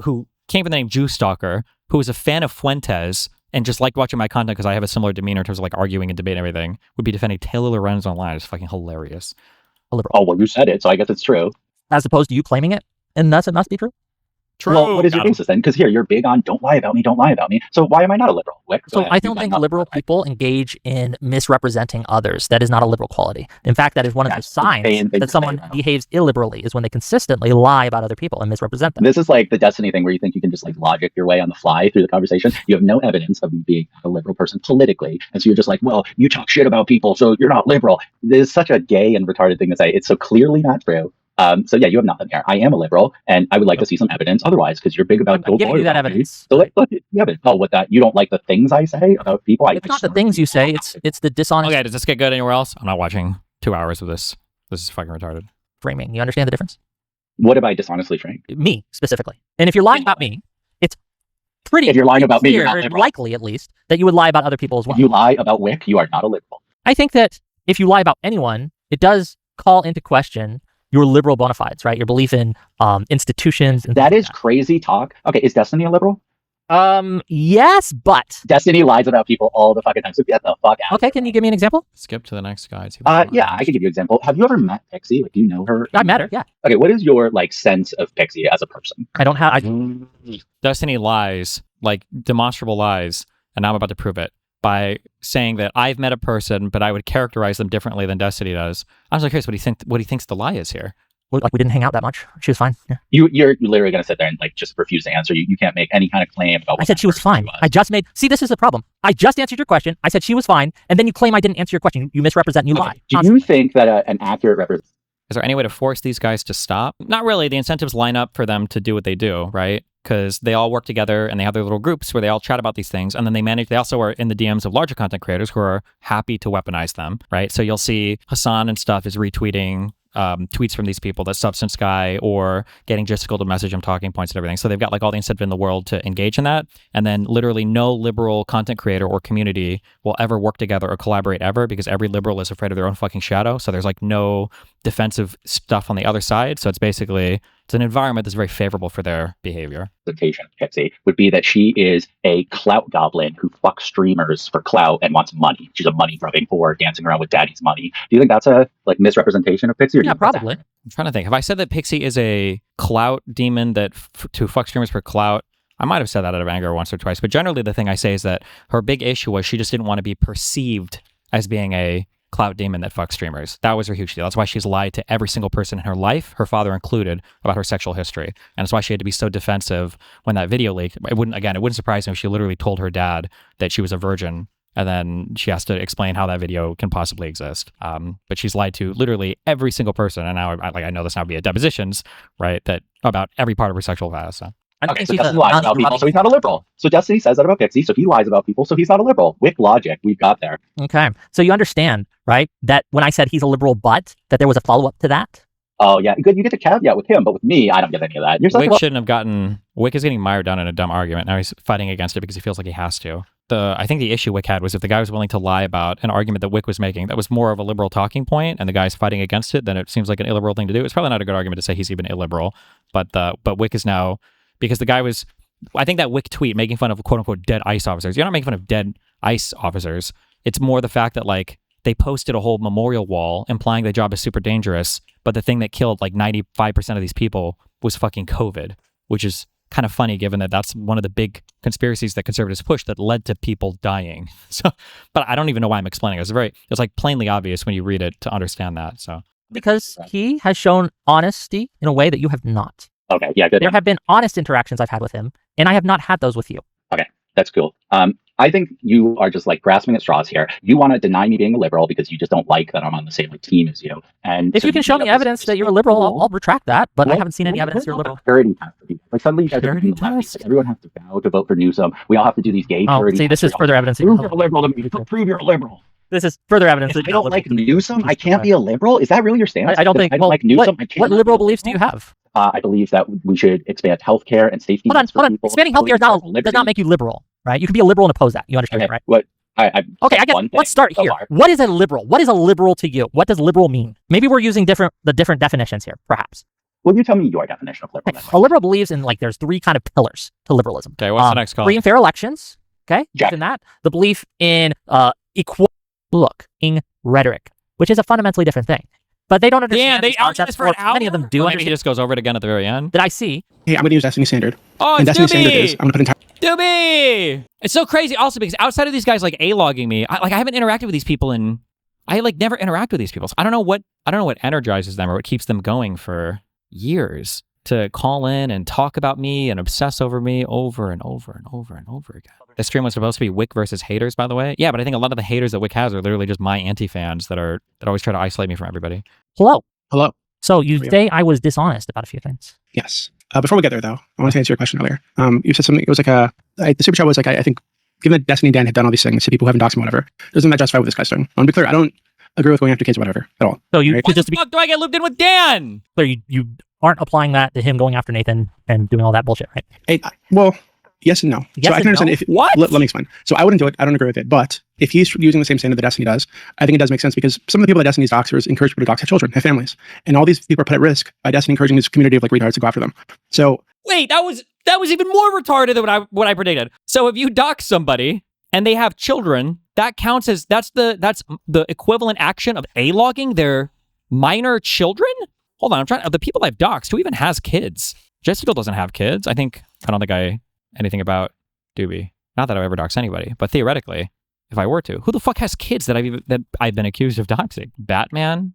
who came from the name Jew Stalker, who was a fan of Fuentes and just liked watching my content because I have a similar demeanor in terms of like arguing and debate and everything, would be defending Taylor Lorenz online. It's fucking hilarious. A liberal. Oh, well, you said it, so I guess it's true. As opposed to you claiming it, and thus it must be true. True. Well, what is your basis then? Because here, you're big on don't lie about me, don't lie about me. So why am I not a liberal? Wick, So I don't think liberal people engage in misrepresenting others. That is not a liberal quality. In fact, that is one of the signs that someone behaves illiberally, is when they consistently lie about other people and misrepresent them. This is like the Destiny thing where you think you can just like logic your way on the fly through the conversation. You have no evidence of you being a liberal person politically. And so you're just like, well, you talk shit about people, so you're not liberal. This is such a gay and retarded thing to say. It's so clearly not true. So yeah, you have nothing there. I am a liberal, and I would like to see some evidence otherwise, because you're big about. I'm giving you that evidence. So look, evidence. Oh, what that? You don't like the things I say about people? It's not the things you say. It's the dishonest Okay, does this get good anywhere else? I'm not watching 2 hours of this. This is fucking retarded. framing. You understand the difference? What have I dishonestly framed? Me specifically. And if you're lying about me, it's pretty. If you're lying about me, you're not clear, liberal. likely at least, that you would lie about other people as well. If you lie about WHICK, you are not a liberal. I think that if you lie about anyone, it does call into question your liberal bona fides, right? Your belief in institutions. And That is crazy talk. Okay, is Destiny a liberal? Yes, but. Destiny lies about people all the fucking time, so get the fuck out. Okay, can you give me an example? Skip to the next guy. Yeah, I can give you an example. Have you ever met Pixie? Like, do you know her? I met her, yeah. Okay, what is your like sense of Pixie as a person? I don't have. Destiny lies, like demonstrable lies, and I'm about to prove it by saying that I've met a person, but I would characterize them differently than Destiny does. I was like, curious what he thinks the lie is here. Like, we didn't hang out that much. She was fine. Yeah. You're literally going to sit there and like just refuse to answer. You can't make any kind of claim about. I said she was fine. I just made. See, this is the problem. I just answered your question. I said she was fine, and then you claim I didn't answer your question. You misrepresent and you lie. Do you think that an accurate representation? Is there any way to force these guys to stop? Not really. The incentives line up for them to do what they do, right? Because they all work together and they have their little groups where they all chat about these things, and then they also are in the DMs of larger content creators who are happy to weaponize them, right? So you'll see Hassan and stuff is retweeting tweets from these people, that Substance Guy, or getting Jistical to message him talking points and everything. So they've got like all the incentive in the world to engage in that. And then literally no liberal content creator or community will ever work together or collaborate ever, because every liberal is afraid of their own fucking shadow. So there's like no defensive stuff on the other side. So it's an environment that's very favorable for their behavior. Representation of Pixie would be that she is a clout goblin who fucks streamers for clout and wants money. She's a money grubbing whore dancing around with daddy's money. Do you think that's a like misrepresentation of Pixie? Or Yeah, probably. I'm trying to think. Have I said that Pixie is a clout demon that to fuck streamers for clout? I might have said that out of anger once or twice, but generally the thing I say is that her big issue was she just didn't want to be perceived as being a clout demon that fucks streamers. That was her huge deal. That's why she's lied to every single person in her life, her father included, about her sexual history. And that's why she had to be so defensive when that video leaked. It wouldn't surprise me if she literally told her dad that she was a virgin, and then she has to explain how that video can possibly exist. But she's lied to literally every single person, and now I know this now via depositions, right? That about every part of her sexual past. So. Okay, so Destiny lies about people, so he's not a liberal. So Destiny says that about Pixie, so he lies about people, so he's not a liberal. WHICK logic, we've got there. Okay. So you understand, right, that when I said he's a liberal, but that there was a follow-up to that? Oh yeah, good. You get the caveat with him, but with me, I don't get any of that. You're WHICK like, shouldn't have gotten. WHICK is getting mired down in a dumb argument. Now he's fighting against it because he feels like he has to. I think the issue WHICK had was if the guy was willing to lie about an argument that WHICK was making, that was more of a liberal talking point, and the guy's fighting against it, then it seems like an illiberal thing to do. It's probably not a good argument to say he's even illiberal, but WHICK is now, because the guy was, I think that WHICK tweet making fun of quote unquote dead ICE officers. You're not making fun of dead ICE officers. It's more the fact that like they posted a whole memorial wall implying the job is super dangerous, but the thing that killed like 95% of these people was fucking COVID, which is kind of funny given that that's one of the big conspiracies that conservatives push that led to people dying. So, but I don't even know why I'm explaining it. It's like plainly obvious when you read it to understand that. So, because he has shown honesty in a way that you have not. okay, yeah, good. There have been honest interactions I've had with him, and I have not had those with you. Okay, that's cool. I think you are just like grasping at straws here. You want to deny me being a liberal because you just don't like that I'm on the same like, team as you. And If so you can show me evidence that you're a liberal, I'll retract that, but I Well, haven't seen any evidence you're a liberal. Purity test. Like suddenly you guys are Purity being lefties. test? Like, everyone has to vow to vote for Newsom. We all have to do these gay Oh, purity see, this tests. is further evidence. Prove you're a liberal to me. Prove you're a liberal. This is further evidence. If that I you're don't a like liberal. Newsom, I can't be a liberal. Is that really your stance? I don't If think. I don't Well, like Newsom. I what can't. liberal beliefs do you have? I believe that we should expand healthcare and safety. Hold on, nets for hold on. people, Expanding healthcare does not make you liberal, right? You can be a liberal and oppose that. You understand that, right? What? Okay, I guess let's start here. What is a liberal? What is a liberal to you? What does liberal mean? Maybe we're using different definitions here, perhaps. Well, you tell me your definition of liberal. A liberal believes in like there's three kind of pillars to liberalism. okay, what's the next call? Free and fair elections. Okay, Jack. in that the belief in looking rhetoric, which is a fundamentally different thing. But they don't understand They these argue concepts. this for an hour. Many of them do Or maybe he understand just goes over it again at the very end. that I see. Hey, I'm going to use Destiny Standard. Oh, And it's Destiny Standard Dooby! is, I'm going to put Dooby! It's so crazy also because outside of these guys like A-logging me, I haven't interacted with these people and I like never interact with these people. So I don't know what energizes them or what keeps them going for years to call in and talk about me and obsess over me over and over and over and over again. The stream was supposed to be WHICK versus haters, by the way. Yeah, but I think a lot of the haters that WHICK has are literally just my anti-fans that always try to isolate me from everybody. Hello. Hello. So you There we go. say I was dishonest about a few things. Yes. Before we get there, though, I want to answer your question earlier. You said something. It was like the super chat was like, I think, given that Destiny Dan had done all these things to people who haven't doxed him, whatever, doesn't that justify what this guy's doing? I want to be clear. I don't agree with going after kids, or whatever, at all. So you Right. Why just the to be fuck do I get looped in with Dan? clear, you aren't applying that to him going after Nathan and doing all that bullshit, right? Well, yes and no. Yes so I and can understand no? if What? Let me explain. So I wouldn't do it. I don't agree with it. But if he's using the same standard that Destiny does, I think it does make sense because some of the people that Destiny's doxers encourage people to dox have children, have families, and all these people are put at risk by Destiny encouraging this community of like retards to go after them. So Wait, that was even more retarded than what I predicted. So if you dox somebody and they have children, that counts as that's the equivalent action of A-logging their minor children? Hold on, I'm trying. Of the people I've doxed, who even has kids? Jessica doesn't have kids. I don't think anything about Dooby. Not that I've ever doxed anybody, but theoretically, if I were to, who the fuck has kids that I've been accused of doxing? Batman?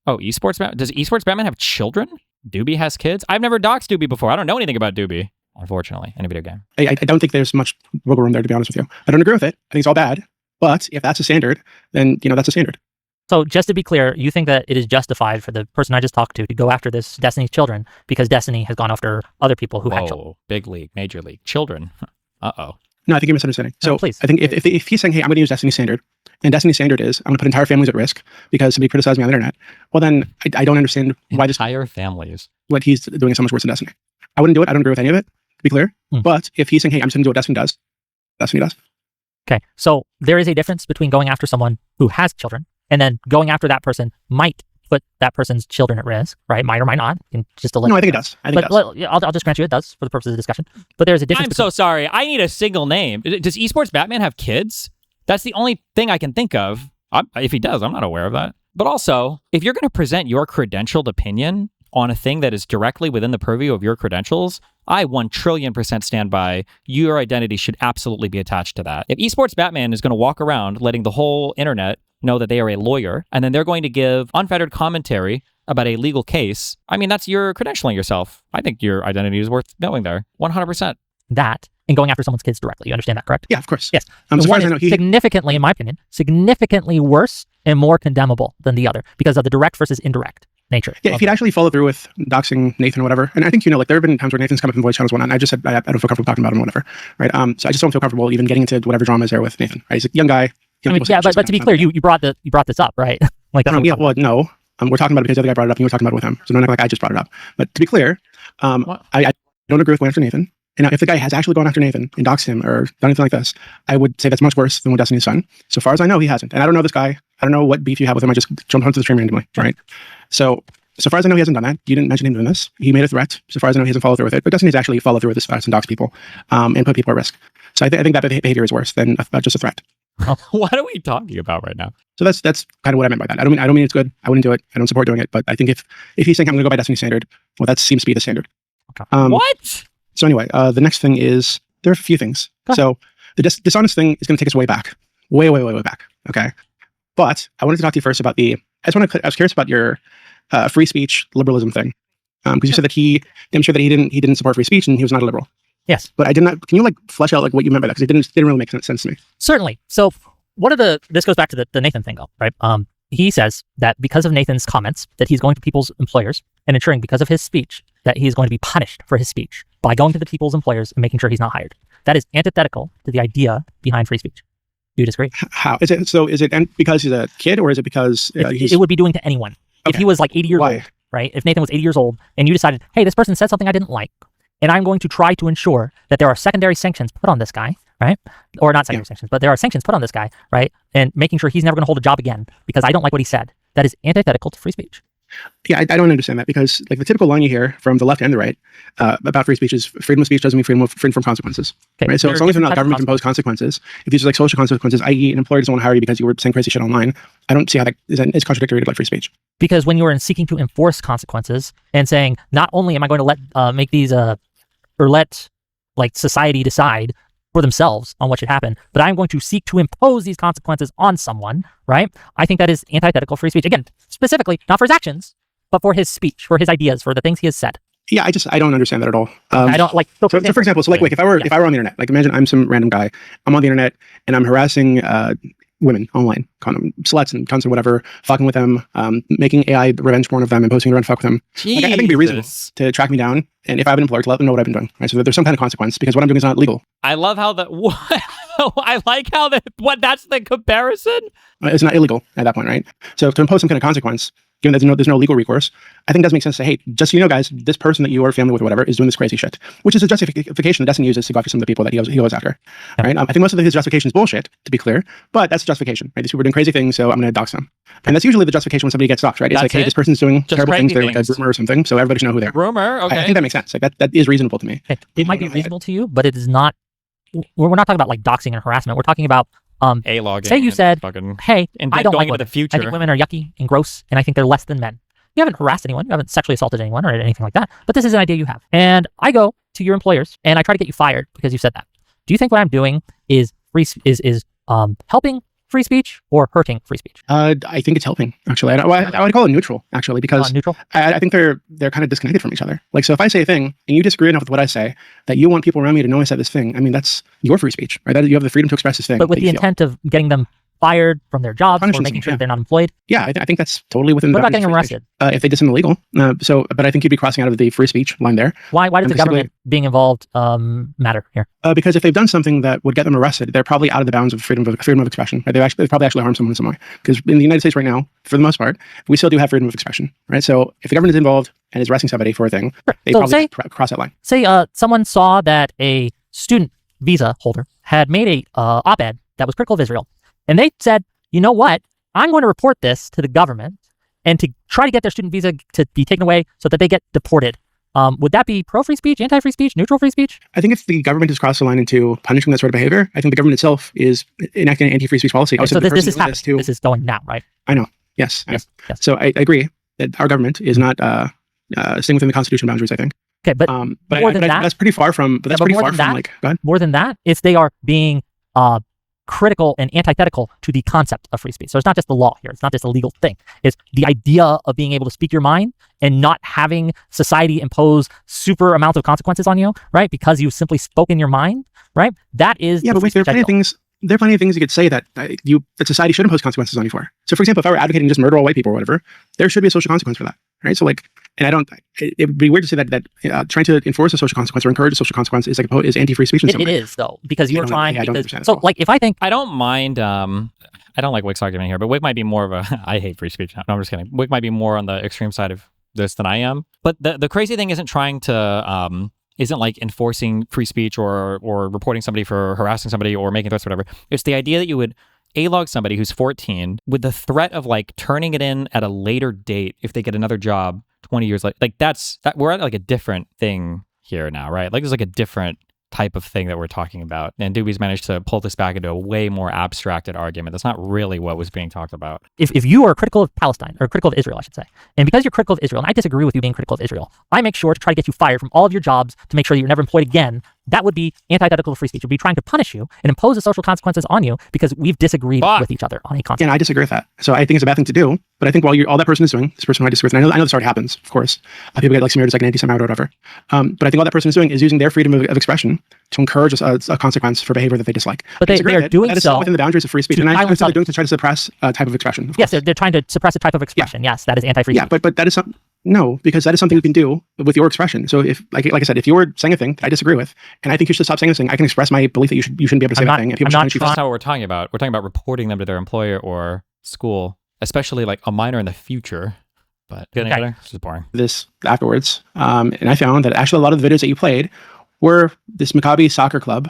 Oh, esports Batman. Does esports Batman have children? Dooby has kids. I've never doxed Dooby before. I don't know anything about Dooby, unfortunately, in a video game. I don't think there's much wiggle room there, to be honest with you. I don't agree with it. I think it's all bad. But if that's a standard, then that's a standard. So just to be clear, you think that it is justified for the person I just talked to go after this Destiny's children because Destiny has gone after other people who had children? Whoa, big league, major league, children. Uh-oh. No, I think you're misunderstanding. So No, please. I think if he's saying, hey, I'm going to use Destiny Standard, and Destiny Standard is, I'm going to put entire families at risk because somebody criticized me on the internet, well, then I don't understand why Entire families. what he's doing is so much worse than Destiny. I wouldn't do it. I don't agree with any of it, to be clear. But if he's saying, hey, I'm just going to do what Destiny does, Destiny does. Okay, so there is a difference between going after someone who has children and then going after that person might put that person's children at risk, right? Might or might not. Just to let No, I think it does. I think it does. I'll just grant you it does for the purposes of the discussion. But there's a difference. I'm so sorry. I need a single name. Does esports Batman have kids? That's the only thing I can think of. If he does, I'm not aware of that. But also, if you're going to present your credentialed opinion on a thing that is directly within the purview of your credentials, I 1,000,000,000% stand by your identity should absolutely be attached to that. If esports Batman is going to walk around letting the whole internet know that they are a lawyer, and then they're going to give unfettered commentary about a legal case, I mean, that's your credentialing yourself. I think your identity is worth knowing there. 100%. that and going after someone's kids directly. You understand that, correct? Yeah, of course. Yes. So The far one as I know, is significantly, in my opinion, significantly worse and more condemnable than the other because of the direct versus indirect nature. Yeah, if he'd actually follow through with doxing Nathan or whatever, and I think, like, there have been times where Nathan's come up in voice channels and whatnot, and I just said, I don't feel comfortable talking about him or whatever, right? So I just don't feel comfortable even getting into whatever drama is there with Nathan, right? He's a young guy. I mean, yeah, but to be clear, you brought this up, right? Like that's yeah, well, no. We're talking about it because the other guy brought it up and you were talking about it with him. So don't act like I just brought it up. But to be clear, I don't agree with going after Nathan. And now, if the guy has actually gone after Nathan and doxed him or done anything like this, I would say that's much worse than what Destiny's done. So far as I know, he hasn't. And I don't know this guy. I don't know what beef you have with him. I just jumped onto the stream randomly, right? So far as I know, he hasn't done that. You didn't mention him doing this. He made a threat. So far as I know, he hasn't followed through with it. But Destiny's actually followed through with this threats and dox people and put people at risk. So I think that behavior is worse than just a threat. What are we talking about right now? So that's kind of what I meant by that. I don't mean it's good. I wouldn't do it. I don't support doing it. But I think if he's saying I'm going to go by Destiny's standard, well, that seems to be the standard. Okay. What? So anyway, the next thing is there are a few things. So the dishonest thing is going to take us way back, way back. Okay, but I wanted to talk to you first about I was curious about your free speech liberalism thing, because you said that he demonstrated that he didn't support free speech and he was not a liberal. Yes, but I did not. Can you flesh out what you meant by that? Because it didn't really make sense to me. Certainly. So this goes back to the Nathan thing, though, right? He says that because of Nathan's comments, that he's going to people's employers and ensuring because of his speech that he is going to be punished for his speech by going to the people's employers and making sure he's not hired. That is antithetical to the idea behind free speech. Do you disagree? How is it? So is it because he's a kid, or is it because it would be doing to anyone? Okay. If he was like 80 years old, right? If Nathan was 80 years old and you decided, hey, this person said something I didn't like, and I'm going to try to ensure that there are secondary sanctions put on this guy, right? Or not secondary sanctions, but there are sanctions put on this guy, right? And making sure he's never going to hold a job again because I don't like what he said. That is antithetical to free speech. Yeah, I don't understand that, because the typical line you hear from the left and the right about free speech is freedom of speech doesn't mean freedom from consequences. Okay. Right? So as long as they're not government imposed consequences, if these are social consequences, i.e. an employer doesn't want to hire you because you were saying crazy shit online, I don't see how that is contradictory to free speech. Because when you are seeking to enforce consequences and saying, not only am I going to let society decide for themselves on what should happen, but I'm going to seek to impose these consequences on someone, right? I think that is antithetical free speech. Again, specifically, not for his actions, but for his speech, for his ideas, for the things he has said. Yeah, I don't understand that at all. I don't like. So for example, if I were on the internet, imagine I'm some random guy, I'm on the internet and I'm harassing women online, sluts and cunts and whatever, fucking with them, making AI revenge porn of them and posting around fuck with them. I think it'd be reasonable to track me down, and if I have an employer, to let them know what I've been doing. Right, so that there's some kind of consequence, because what I'm doing is not legal. I love how that's the comparison. It's not illegal at that point, right? So to impose some kind of consequence, given that there's no legal recourse, I think it does make sense to say, hey, just so you know, guys, this person that you are family with or whatever is doing this crazy shit, which is a justification that Destiny uses to go after some of the people that he goes after. Right? I think most of his justification is bullshit, to be clear, but that's a justification, right? These people are doing crazy things, so I'm going to dox them. And that's usually the justification when somebody gets doxed, right? It's hey, this person's doing terrible things, they're like a rumor or something, so everybody should know who they are. Rumor, okay. I think that makes sense. That is reasonable to me. It might be reasonable to you, but it is not. We're not talking about doxing and harassment. We're talking about A-logging. Say you said, hey, I don't like women. I think women are yucky and gross, and I think they're less than men. You haven't harassed anyone, you haven't sexually assaulted anyone or anything like that, but this is an idea you have. And I go to your employers and I try to get you fired because you said that. Do you think what I'm doing is helping free speech or hurting free speech? I think it's helping, actually. I would call it neutral, actually, because neutral? I think they're kind of disconnected from each other. So if I say a thing and you disagree enough with what I say that you want people around me to know I said this thing, that's your free speech, right? You have the freedom to express this thing. But with the intent of getting them fired from their jobs or making sure that they're not employed? Yeah, I think that's totally within What about getting them arrested? If they did something illegal. But I think you'd be crossing out of the free speech line there. Why does the government being involved matter here? Because if they've done something that would get them arrested, they're probably out of the bounds of freedom of expression. Right? They've probably actually harmed someone in some way. Because in the United States right now, for the most part, we still do have freedom of expression. Right? So if the government is involved and is arresting somebody for a thing, they probably cross that line. Say someone saw that a student visa holder had made a op-ed that was critical of Israel, and they said, you know what? I'm going to report this to the government and to try to get their student visa to be taken away so that they get deported. Would that be pro-free speech, anti-free speech, neutral free speech? I think if the government has crossed the line into punishing that sort of behavior, I think the government itself is enacting an anti-free speech policy. So this is happening. This is going now, right? I know. Yes. So I agree that our government is not staying within the Constitution boundaries, I think. Okay, but that's pretty far from. But that's pretty far from like. Go ahead. More than that, it's they are being critical and antithetical to the concept of free speech. So it's not just the law here. It's not just a legal thing. It's the idea of being able to speak your mind and not having society impose super amounts of consequences on you, right? Because you've simply spoken your mind, right? That is but wait, there are plenty of things. There are plenty of things you could say that society should impose consequences on you for. So, for example, if I were advocating just murder all white people or whatever, there should be a social consequence for that, right? So, And I don't. It would be weird to say that trying to enforce a social consequence or encourage a social consequence is is anti-free speech in some It way. is though, because you're trying. I don't Because, understand so, at all. like, if I think I don't mind. I don't like WHICK's argument here, but WHICK might be more of a. I hate free speech. No, I'm just kidding. WHICK might be more on the extreme side of this than I am. But the crazy thing isn't trying to isn't like enforcing free speech or reporting somebody for harassing somebody or making threats or whatever. It's the idea that you would A-log somebody who's 14 with the threat of like turning it in at a later date if they get another job 20 years later. Like we're at like a different thing here now, right? Like there's like a different type of thing that we're talking about. And Dooby's managed to pull this back into a way more abstracted argument. That's not really what was being talked about. if you are critical of Palestine, or critical of Israel, I should say, and because you're critical of Israel, and I disagree with you being critical of Israel, I make sure to try to get you fired from all of your jobs to make sure that you're never employed again. That would be antithetical to free speech. It would be trying to punish you and impose the social consequences on you because we've disagreed with each other on a concept. Yeah, I disagree with that. So I think it's a bad thing to do. But I think while all that person is doing, this person who I disagree with, and I know this already happens, of course. People get like smeared as like an anti-Semite or whatever. But I think all that person is doing is using their freedom of expression to encourage a consequence for behavior that they dislike. But they are doing that is so within the boundaries of free speech. And I understand they're doing to try to suppress a type of expression. Yes, they're trying to suppress a type of expression. Yes, that is anti-free speech. Yeah, but that is something. No, because that is something you can do with your expression. So if, like I said, if you were saying a thing that I disagree with, and I think you should stop saying this thing, I can express my belief that you shouldn't be able to say that thing. And people I'm not should That's not what we're talking about. We're talking about reporting them to their employer or school, especially like a minor in the future. But getting Okay. better, this is boring. this afterwards, and I found that actually a lot of the videos that you played were this Maccabi soccer club,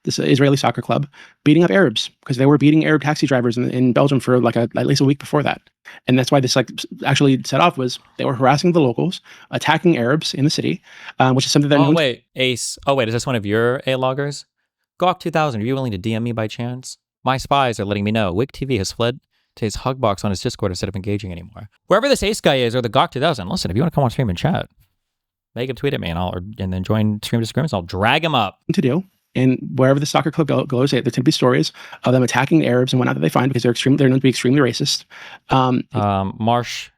this Israeli soccer club, beating up Arabs because they were beating Arab taxi drivers in Belgium for like at least a week before that. And that's why this like actually set off was they were harassing the locals, attacking Arabs in the city, which is something that Oh wait, Ace. Oh wait, is this one of your A-loggers? Gawk 2000, are you willing to DM me by chance? My spies are letting me know WHICK TV has fled to his hug box on his Discord instead of engaging anymore. Wherever this Ace guy is or the Gawk 2000, listen, if you want to come on stream and chat, make him tweet at me and then join stream disagreements. I'll drag him up. to do. And wherever the soccer club goes, there tend to be stories of them attacking Arabs and whatnot that they find because they're known to be extremely racist. Marsh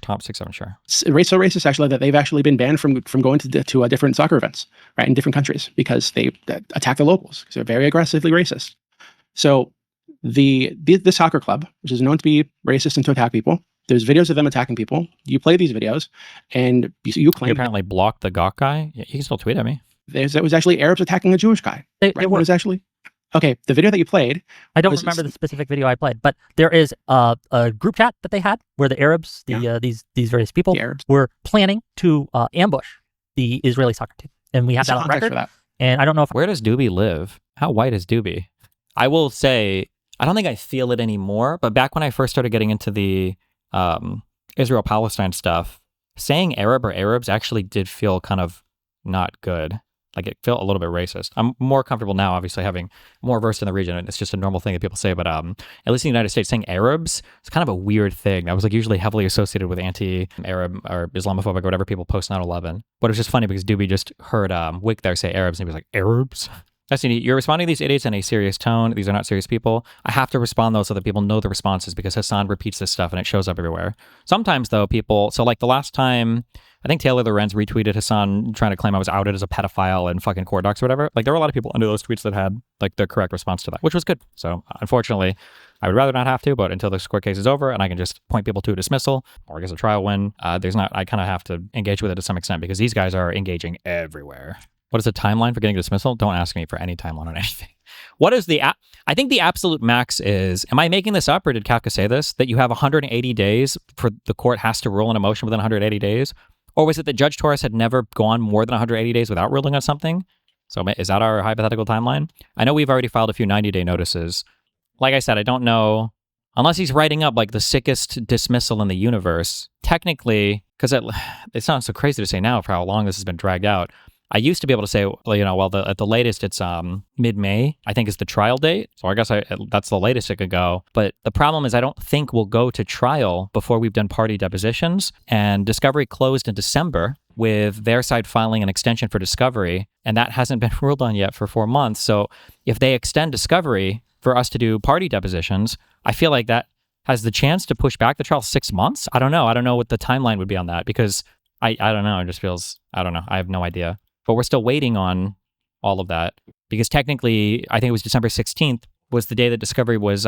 top 6-7, sure. So racist actually that they've actually been banned from going to different soccer events, right, in different countries because they attack the locals because they're very aggressively racist. So the soccer club, which is known to be racist and to attack people, there's videos of them attacking people. You play these videos, and you claim You apparently blocked the Gawk guy. Yeah, he can still tweet at me. that was actually Arabs attacking a Jewish guy. They Right? were. It was actually okay. The video that you played, I don't was- remember the specific video I played, but there is a group chat that they had where the Arabs, these various people, the Arabs. were planning to ambush the Israeli soccer team, and we have that on Context record. for that. And I don't know if Where does Dooby live? How white is Dooby? I will say, I don't think I feel it anymore, but back when I first started getting into the Israel-Palestine stuff, saying Arab or Arabs actually did feel kind of not good. Like it felt a little bit racist. I'm more comfortable now, obviously, having more versed in the region, and it's just a normal thing that people say. But at least in the United States, saying Arabs, it's kind of a weird thing. That was like usually heavily associated with anti-Arab or Islamophobic or whatever people post 9/11. But it was just funny because Dooby just heard WHICK there say Arabs, and he was like, Arabs? That's neat. You're responding to these idiots in a serious tone. These are not serious people. I have to respond, though, so that people know the responses because Hassan repeats this stuff and it shows up everywhere. Sometimes, though, so like the last time, I think Taylor Lorenz retweeted Hassan trying to claim I was outed as a pedophile and fucking court docs or whatever. Like there were a lot of people under those tweets that had like the correct response to that, which was good. So unfortunately, I would rather not have to, but until this court case is over and I can just point people to a dismissal or I guess a trial win, I kind of have to engage with it to some extent because these guys are engaging everywhere. What is the timeline for getting a dismissal? Don't ask me for any timeline on anything. What is I think the absolute max is, am I making this up or did Kafka say this? That you have 180 days for the court has to rule on a motion within 180 days? Or was it that Judge Torres had never gone more than 180 days without ruling on something? So is that our hypothetical timeline? I know we've already filed a few 90-day notices. Like I said, I don't know, unless he's writing up like the sickest dismissal in the universe. Technically, because it sounds so crazy to say now for how long this has been dragged out. I used to be able to say, at the latest, it's mid-May, I think is the trial date. So I guess that's the latest it could go. But the problem is I don't think we'll go to trial before we've done party depositions. And discovery closed in December with their side filing an extension for discovery. And that hasn't been ruled on yet for 4 months. So if they extend discovery for us to do party depositions, I feel like that has the chance to push back the trial 6 months. I don't know. I don't know what the timeline would be on that because I don't know. It just feels, I don't know. I have no idea. But we're still waiting on all of that because technically, I think it was December 16th was the day that discovery was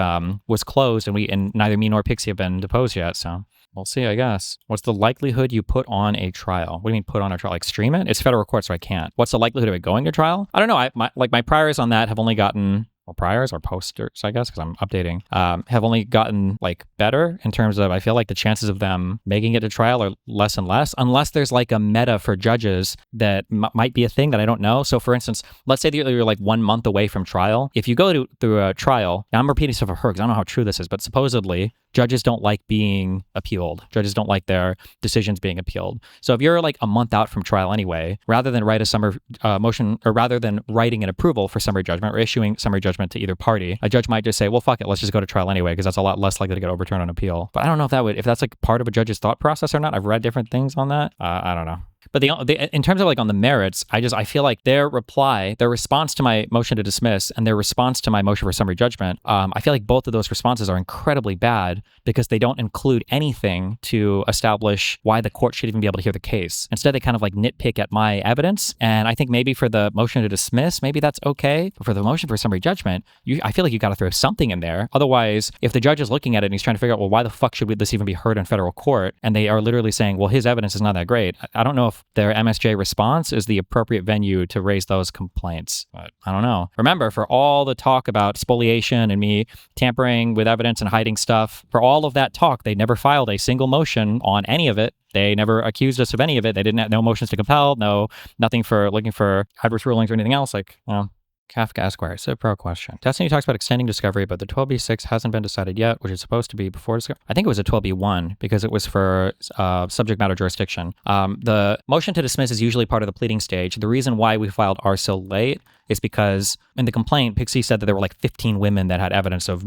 closed, and neither me nor Pixie have been deposed yet. So We'll see, I guess. What's the likelihood you put on a trial? What do you mean put on a trial? Like stream it? It's federal court, so I can't. What's the likelihood of it going to trial? I don't know. My priors on that have only gotten... Well, priors or posters, I guess, because I'm updating, have only gotten like better in terms of, I feel like the chances of them making it to trial are less and less, unless there's like a meta for judges that might be a thing that I don't know. So for instance, let's say that you're like 1 month away from trial. If you go through a trial, now I'm repeating stuff for her because I don't know how true this is, but supposedly judges don't like being appealed. Judges don't like their decisions being appealed. So if you're like a month out from trial anyway, rather than write a summary motion, or rather than writing an approval for summary judgment or issuing summary judgment to either party, a judge might just say, well, fuck it, let's just go to trial anyway, because that's a lot less likely to get overturned on appeal. But I don't know if that's like part of a judge's thought process or not. I've read different things on that. I don't know. But in terms of like on the merits, I feel like their response to my motion to dismiss and their response to my motion for summary judgment, I feel like both of those responses are incredibly bad because they don't include anything to establish why the court should even be able to hear the case. Instead, they kind of like nitpick at my evidence. And I think maybe for the motion to dismiss, maybe that's okay. But for the motion for summary judgment, I feel like you got to throw something in there. Otherwise, if the judge is looking at it and he's trying to figure out, well, why the fuck should this even be heard in federal court? And they are literally saying, well, his evidence is not that great. I don't know if their MSJ response is the appropriate venue to raise those complaints. But I don't know. Remember, for all the talk about spoliation and me tampering with evidence and hiding stuff, for all of that talk, they never filed a single motion on any of it. They never accused us of any of it. They didn't have no motions to compel, nothing for looking for adverse rulings or anything else. Kafka Esquire, it's a pro question. Destiny talks about extending discovery, but the 12B6 hasn't been decided yet, which is supposed to be before discovery. I think it was a 12B1 because it was for subject matter jurisdiction. The motion to dismiss is usually part of the pleading stage. The reason why we filed ours so late is because in the complaint, Pixie said that there were like 15 women that had evidence of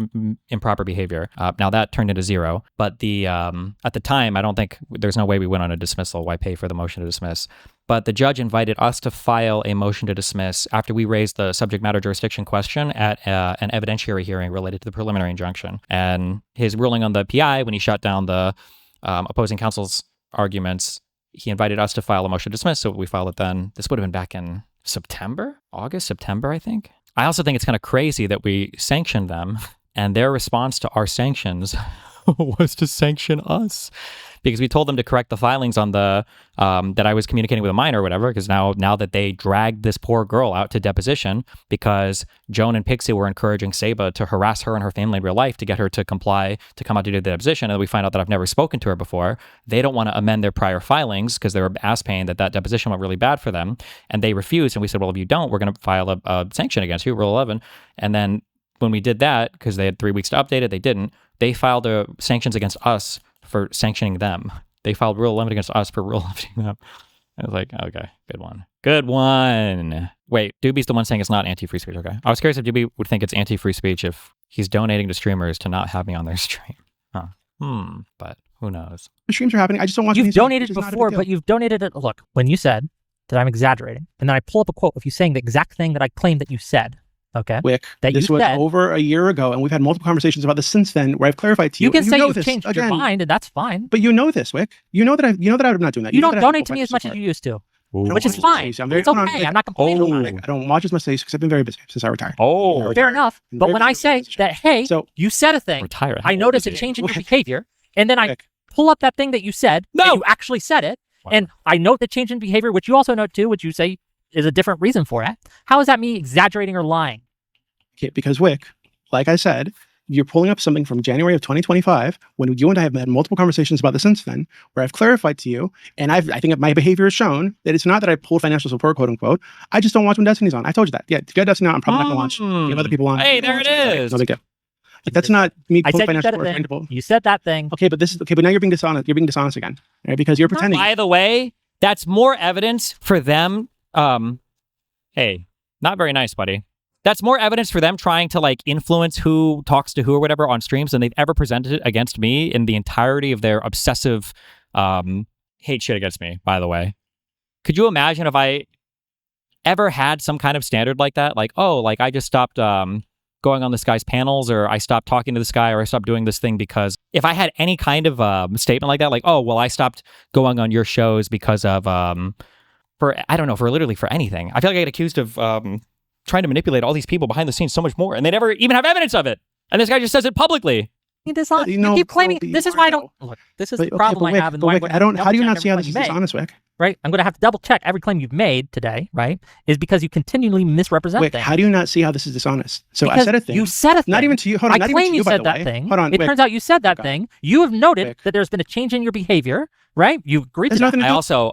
improper behavior. Now that turned into 0, but at the time, I don't think there's no way we went on a dismissal. Why pay for the motion to dismiss? But the judge invited us to file a motion to dismiss after we raised the subject matter jurisdiction question at an evidentiary hearing related to the preliminary injunction. And his ruling on the PI, when he shut down the opposing counsel's arguments, he invited us to file a motion to dismiss. So we filed it then. This would have been back in September, I think. I also think it's kind of crazy that we sanctioned them and their response to our sanctions was to sanction us. Because we told them to correct the filings on the that I was communicating with a minor or whatever, because now that they dragged this poor girl out to deposition because Joan and Pixie were encouraging Saba to harass her and her family in real life to get her to comply to come out to do the deposition, and we find out that I've never spoken to her before. They don't want to amend their prior filings because they were ass paying that deposition went really bad for them, and they refused. And we said, well, if you don't, we're going to file a sanction against you, Rule 11. And then when we did that, because they had 3 weeks to update it, they didn't. They filed sanctions against us for sanctioning them. They filed Rule 11 against us for Rule 11 them. I was like, okay, good one. Wait, Dooby's the one saying it's not anti-free speech. Okay. I was curious if Dooby would think it's anti-free speech if he's donating to streamers to not have me on their stream. But who knows? The streams are happening. I just don't want You've donated before, but you've donated it. Look, when you said that I'm exaggerating, and then I pull up a quote of you saying the exact thing that I claimed that you said. Okay. WHICK, this was over a year ago, and we've had multiple conversations about this since then, where I've clarified to you. You can say you've changed your mind, and that's fine. But you know this, WHICK. You know that I'm not doing that. You don't donate to me as much as you used to, which is fine. It's okay. I'm not complaining. I don't watch as much because I've been very busy since I retired. Fair enough. But when I say that, hey, you said a thing, I noticed a change in your behavior, and then I pull up that thing that you said, and you actually said it, and I note the change in behavior, which you also note too, which you say is a different reason for it. How is that me exaggerating or lying? Okay, because WHICK, like I said, you're pulling up something from January of 2025 when you and I have had multiple conversations about this since then, where I've clarified to you, and I think my behavior has shown that it's not that I pulled financial support, quote unquote. I just don't watch when Destiny's on. I told you that. Yeah, to get Destiny on, I'm probably not going to watch. Give other people on. Hey, there it is. No big deal. That's not me pulling financial support. You said that thing. Okay, but now you're being dishonest. You're being dishonest again, right? Because you're pretending. By the way, that's more evidence for them. Hey, not very nice, buddy. That's more evidence for them trying to like influence who talks to who or whatever on streams than they've ever presented it against me in the entirety of their obsessive hate shit against me, by the way. Could you imagine if I ever had some kind of standard like that? Like, I just stopped going on this guy's panels, or I stopped talking to this guy, or I stopped doing this thing because if I had any kind of statement like that, like, I stopped going on your shows because of, for literally for anything. I feel like I get accused of trying to manipulate all these people behind the scenes so much more, and they never even have evidence of it. And this guy just says it publicly. Dishonest. You You know, keep claiming. no, you This is are, why I though. don't look. This is But, the okay, problem but I Wick, have, and but why Wick, when I don't. How do you double not see how check this is every claim you dishonest, Wick? made, right? I'm going to have to double check every claim you've made today, right? Is because you continually misrepresent Wick, things. how do you not see how this is dishonest? So Because I said a thing. you said a thing. Not even to you. Hold on. I Not even claim to you you, by said the that way. thing. Hold on. It Wick, turns out you said that God. thing. You have noted Wick. that there's been a change in your behavior, right? You've agreed to There's that. nothing to I do. also,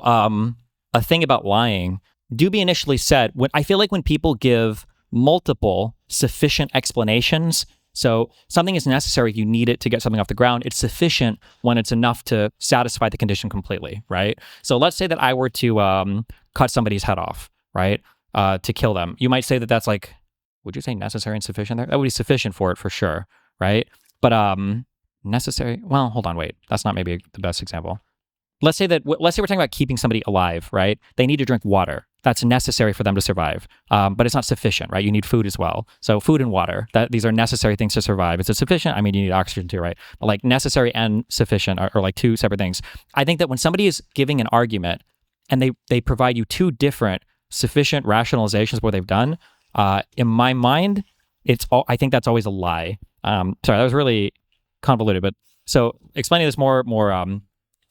a thing about lying. Dooby initially said, I feel like when people give multiple sufficient explanations, so something is necessary if you need it to get something off the ground, it's sufficient when it's enough to satisfy the condition completely, right? So let's say that I were to cut somebody's head off, right, to kill them. You might say that that's like, would you say necessary and sufficient there? That would be sufficient for it for sure, right? But necessary, well, hold on, wait. That's not maybe the best example. Let's say we're talking about keeping somebody alive, right? They need to drink water. That's necessary for them to survive, but it's not sufficient, right? You need food as well. So food and water, these are necessary things to survive. Is it sufficient? I mean, you need oxygen too, right? But like necessary and sufficient are like two separate things. I think that when somebody is giving an argument and they provide you two different sufficient rationalizations of what they've done, in my mind, I think that's always a lie. Sorry, that was really convoluted, but so explaining this more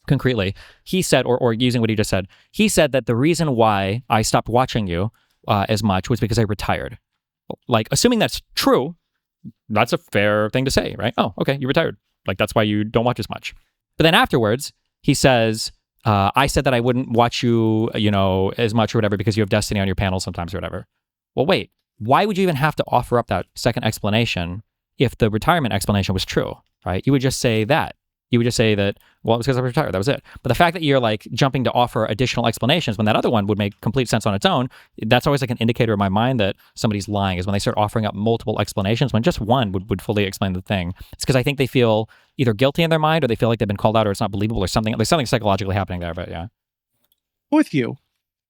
concretely, he said, or using what he just said, he said that the reason why I stopped watching you as much was because I retired. Like, assuming that's true, that's a fair thing to say, right? Oh, okay, you retired. Like, that's why you don't watch as much. But then afterwards, he says, I said that I wouldn't watch you, as much or whatever because you have Destiny on your panel sometimes or whatever. Well, wait, why would you even have to offer up that second explanation if the retirement explanation was true, right? You would just say that. You would just say that, well, it was because I was retired. That was it. But the fact that you're like jumping to offer additional explanations when that other one would make complete sense on its own, that's always like an indicator in my mind that somebody's lying, is when they start offering up multiple explanations when just one would fully explain the thing. It's because I think they feel either guilty in their mind or they feel like they've been called out or it's not believable or something. There's something psychologically happening there, but yeah. With you.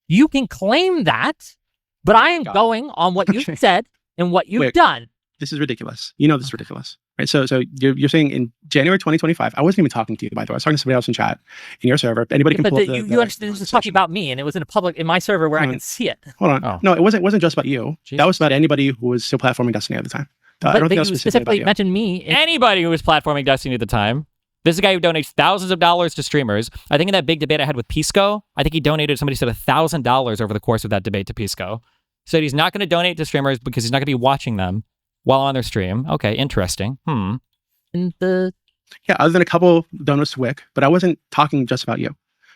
You can claim that, but I am God. going on what you've Okay. said and what you've Wick. done. This is ridiculous. You know this is ridiculous, right? So you're saying in January 2025, I wasn't even talking to you, by the way. I was talking to somebody else in chat in your server. Anybody can But pull up you understand this is talking about me, and it was in a public in my server where I can see it. Hold on. Oh. No, it wasn't just about you. Jesus. That was about anybody who was still platforming Destiny at the time. I But don't think that you was specifically specifically about you. mentioned me. Anybody who was platforming Destiny at the time. This is a guy who donates thousands of dollars to streamers. I think in that big debate I had with Pisco, I think he donated, somebody said $1,000 over the course of that debate to Pisco. Said he's not going to donate to streamers because he's not going to be watching them while on their stream. Okay, interesting. And the Yeah, other than a couple donuts to Wick, but I wasn't talking just about you,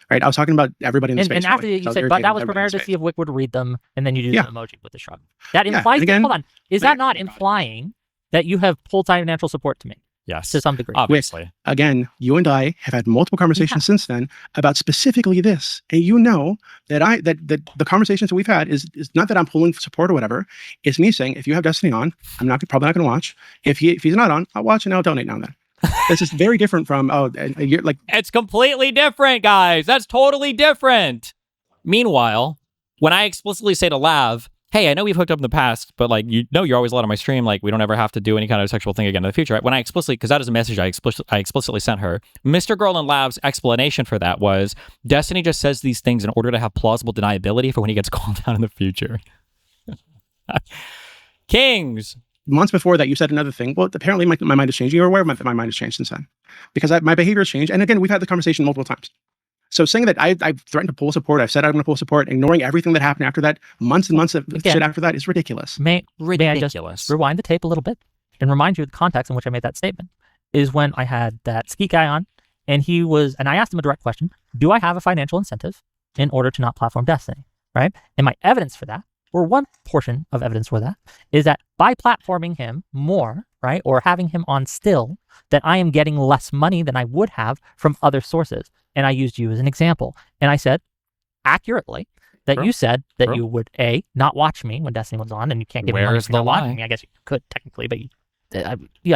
right? I was talking about everybody in the space. and after really. you So I said, but irritated that was everybody in prepared the to space. see if Wick would read them, and then you do Yeah. the emoji with the shrug. That Yeah, implies. and again- Hold on, is that not implying that you have pulled financial support to me yes, to some degree? obviously. Again, you and I have had multiple conversations since then about specifically this, and you know that the conversations that we've had is not that I'm pulling for support or whatever. It's me saying, if you have Destiny on, I'm probably not going to watch. If he's not on, I'll watch and I'll donate now and then. This is very different from you're like It's completely different, guys. That's totally different. Meanwhile, when I explicitly say to Lav, hey, I know we've hooked up in the past, but like, you're always allowed on my stream. Like, we don't ever have to do any kind of sexual thing again in the future. Right? When I explicitly, because that is a message I explicitly sent her, Mr. Girl and Lav's explanation for that was Destiny just says these things in order to have plausible deniability for when he gets called out in the future. Kings. months before that, you said another thing. Well, apparently my mind is changing. You're aware my mind has changed since then, because my behavior has changed. And again, we've had the conversation multiple times. So saying that I've threatened to pull support, I've said I'm going to pull support, ignoring everything that happened after that, months and months of shit after that, is ridiculous. May I just Ridiculous. rewind the tape a little bit and remind you of the context in which I made that statement? Is when I had that ski guy on, and I asked him a direct question: do I have a financial incentive in order to not platform Destiny? Right? And my evidence for that, or one portion of evidence for that, is that by platforming him more, right, or having him on still, that I am getting less money than I would have from other sources. And I used you as an example. And I said accurately that True. you said that True. you would not watch me when Destiny was on, and you can't give me money Where's for the not lie? watching me. I guess you could technically, but you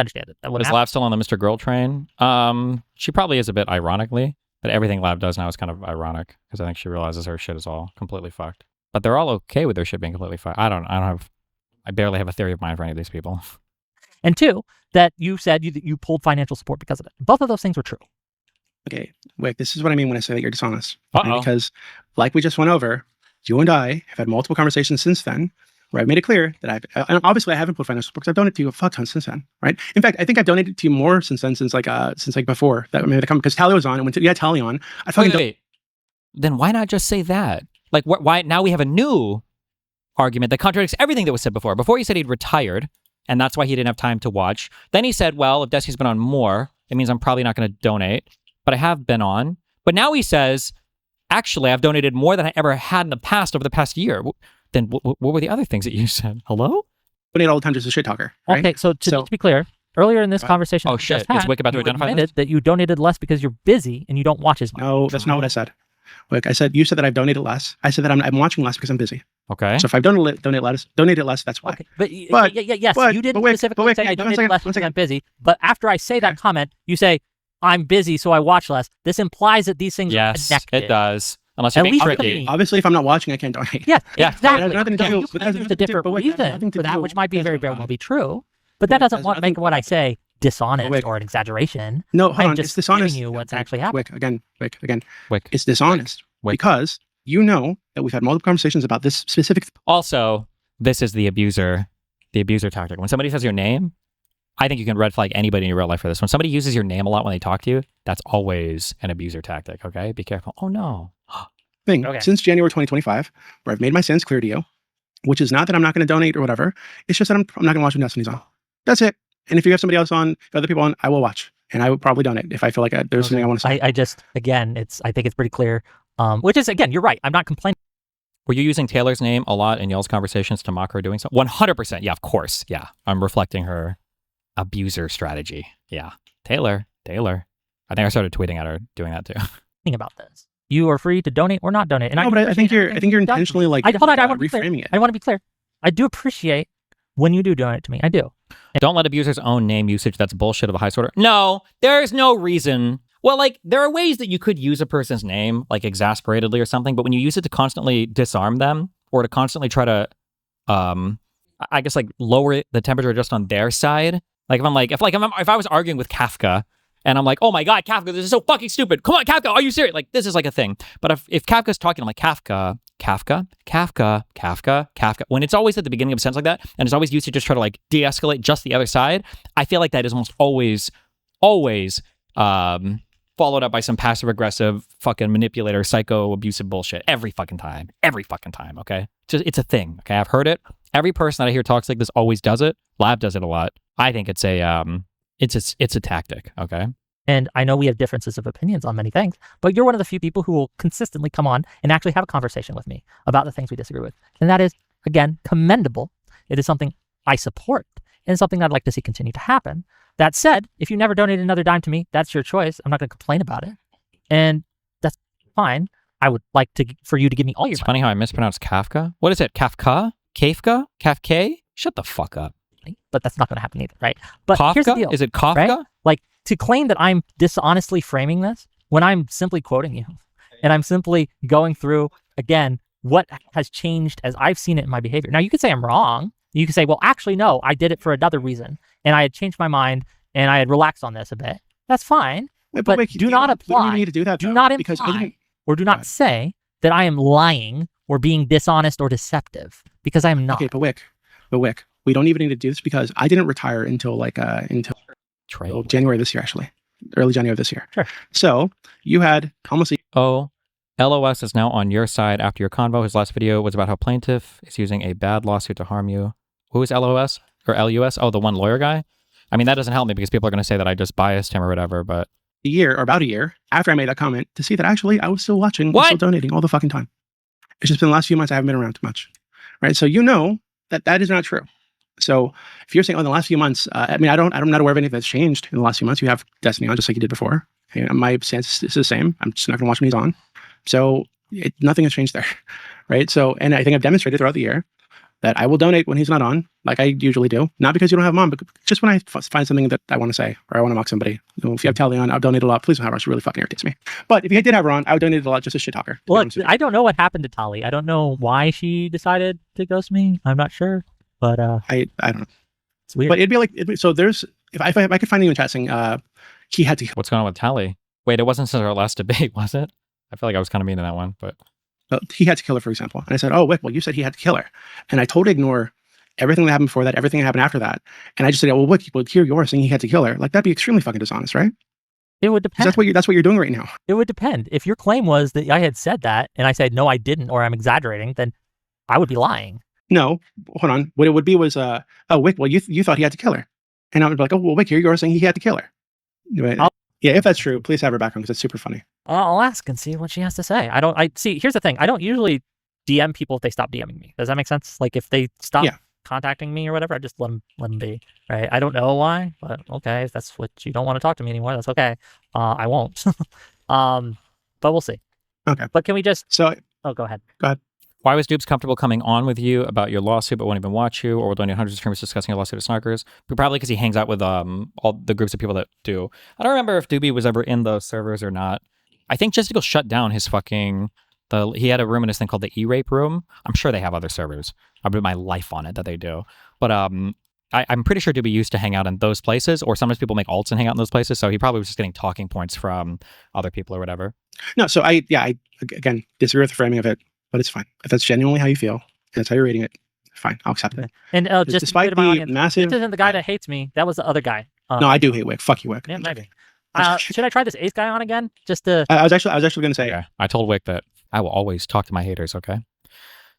understand it. That wouldn't Is happen. Lav still on the Mr. Girl train? She probably is a bit ironically, but everything Lav does now is kind of ironic because I think she realizes her shit is all completely fucked. But they're all okay with their shit being completely fucked. I barely have a theory of mind for any of these people. And two, that you said you pulled financial support because of it. Both of those things were true. Okay, wait, this is what I mean when I say that you're dishonest. Uh-oh. Because like we just went over, you and I have had multiple conversations since then where I've made it clear that and obviously I haven't put financial support because I've donated to you a fuck ton since then, right? In fact, I think I've donated to you more since then, since before that I made the comment, because Tally was on, and when you had Tally on, I fucking Wait. Then why not just say that? Like, why now we have a new argument that contradicts everything that was said before. Before he said he'd retired, and that's why he didn't have time to watch. Then he said, well, if Destiny's been on more, it means I'm probably not going to donate, but I have been on. But now he says, actually, I've donated more than I ever had in the past over the past year. Then what were the other things that you said? Hello? donate all the time just a shit talker. Right? Okay, so to be clear, earlier in this conversation, oh shit, is Wick about to identify this? That you donated less because you're busy and you don't watch as much. No, that's not what I said. Wick, you said that I've donated less. I said that I'm watching less because I'm busy. Okay. So if I've donated less, that's why. Okay. But you didn't specifically say I donated less because I'm busy. But after I say that comment, you say, I'm busy, so I watch less. This implies that these things are connected. It does. Unless you're being tricky. Obviously, if I'm not watching, I can't donate. Yeah, yeah. exactly. There's a different reason for that, which might be very well be true. But that doesn't make what I say dishonest or an exaggeration. No, hold on. Just It's dishonest. giving you what's actually happening. Wick, again. Wick. It's dishonest because you know that we've had multiple conversations about this specific. Also, this is the abuser tactic. When somebody says your name, I think you can red flag anybody in your real life for this. When somebody uses your name a lot when they talk to you, that's always an abuser tactic, okay? Be careful. Oh, no. Since January 2025, where I've made my sins clear to you, which is not that I'm not going to donate or whatever. It's just that I'm not going to watch when Destiny's on. That's it. And if you have somebody else on, other people on, I will watch. And I would probably donate if I feel like there's something I want to say. I think it's pretty clear. Which is, again, you're right. I'm not complaining. Were you using Taylor's name a lot in y'all's conversations to mock her doing so? 100%. Yeah, of course. Yeah. I'm reflecting her abuser strategy. Yeah. Taylor. I think I started tweeting at her doing that too. Think about this. You are free to donate or not donate. And I think you're intentionally reframing it. I want to be clear. I do appreciate when you do donate to me. I do. Don't let abusers own name usage. That's bullshit of the highest order. No, there's no reason. Well, like, there are ways that you could use a person's name, like, exasperatedly or something, but when you use it to constantly disarm them or to constantly try to, I guess, like, lower the temperature just on their side. Like, if I was arguing with Kafka, and I'm like, oh my God, Kafka, this is so fucking stupid. Come on, Kafka, are you serious? Like, this is like a thing. But if Kafka's talking, I'm like, Kafka. When it's always at the beginning of a sentence like that, and it's always used to just try to like de-escalate just the other side, I feel like that is almost always followed up by some passive-aggressive fucking manipulator, psycho, abusive bullshit every fucking time, okay? It's a thing, okay? I've heard it. Every person that I hear talks like this always does it. Lab does it a lot. I think it's a tactic, okay? And I know we have differences of opinions on many things, but you're one of the few people who will consistently come on and actually have a conversation with me about the things we disagree with. And that is, again, commendable. It is something I support and something I'd like to see continue to happen. That said, if you never donate another dime to me, that's your choice. I'm not going to complain about it. And that's fine. I would like for you to give me all your money. It's funny how I mispronounced Kafka. What is it? Kafka? Kafka? Kafka? Shut the fuck up. But that's not going to happen either, right? But Kafka? Here's the deal. Is it Kafka? Right? Like, to claim that I'm dishonestly framing this when I'm simply quoting you and I'm simply going through, again, what has changed as I've seen it in my behavior. Now, you could say I'm wrong. You could say, well, actually, no, I did it for another reason and I had changed my mind and I had relaxed on this a bit. That's fine. But do not apply. You need to do that, do not imply or do not say that I am lying or being dishonest or deceptive, because I am not. Okay, but Wick, we don't even need to do this because I didn't retire until January this year, actually. Early January of this year. Sure. So you had almost LOS is now on your side after your convo. His last video was about how plaintiff is using a bad lawsuit to harm you. Who is LOS or LUS? Oh, the one lawyer guy? I mean, that doesn't help me because people are going to say that I just biased him or whatever, but... about a year after I made that comment to see that actually I was still watching, still donating all the fucking time. It's just been the last few months I haven't been around too much. Right? So you know that is not true. So if you're saying, in the last few months, I'm not aware of anything that's changed in the last few months. You have Destiny on just like you did before. Okay, my stance is the same. I'm just not going to watch when he's on. So nothing has changed there, right? So, and I think I've demonstrated throughout the year that I will donate when he's not on, like I usually do. Not because you don't have him on, but just when I find something that I want to say or I want to mock somebody. If you have Tally on, I'll donate a lot. Please don't have her. She really fucking irritates me. But if you did have her on, I would donate a lot just as shit talker. Well, I don't know what happened to Tally. I don't know why she decided to ghost me. I'm not sure. But I don't know. It's weird. But it'd be like, so there's, if I could find anyone chat saying, he had to. What's going on with Tally? Wait, it wasn't since our last debate, was it? I feel like I was kind of mean in that one, but he had to kill her, for example. And I said, oh, Wick, well, you said he had to kill her. And I totally ignore everything that happened before that, everything that happened after that. And I just said, well, Wick, here you are saying he had to kill her. Like, that'd be extremely fucking dishonest, right? It would 'Cause depend. that's what you're doing right now. It would depend. If your claim was that I had said that and I said, no, I didn't, or I'm exaggerating, then I would be lying. No, hold on. What it would be was, oh, Wick, well, you thought he had to kill her. And I would be like, oh, well, Wick, here you are saying he had to kill her. Anyway, yeah, if that's true, please have her back on because it's super funny. I'll ask and see what she has to say. See, here's the thing. I don't usually DM people if they stop DMing me. Does that make sense? Like if they stop contacting me or whatever, I just let them be, right? I don't know why, but okay, if that's what you don't want to talk to me anymore, that's okay. I won't. But we'll see. Okay. But can we just... So, go ahead. Why was Doobs comfortable coming on with you about your lawsuit but won't even watch you, or with only hundreds of streamers discussing your lawsuit at Snarkers? But probably because he hangs out with all the groups of people that do. I don't remember if Dooby was ever in those servers or not. I think Justical shut down his he had a room in this thing called the E-Rape room. I'm sure they have other servers. I bet my life on it that they do. But I'm pretty sure Dooby used to hang out in those places, or sometimes people make alts and hang out in those places, so he probably was just getting talking points from other people or whatever. No, so I again disagree with the framing of it, but it's fine. If that's genuinely how you feel, and that's how you're reading it, fine, I'll accept it. And just despite to my the audience, massive... this isn't the guy that hates me. That was the other guy. No, I do hate Wick. Fuck you, Wick. Yeah, maybe. Should I try this Ace guy on again? Just to... I was actually going to say... Yeah, I told Wick that I will always talk to my haters, okay?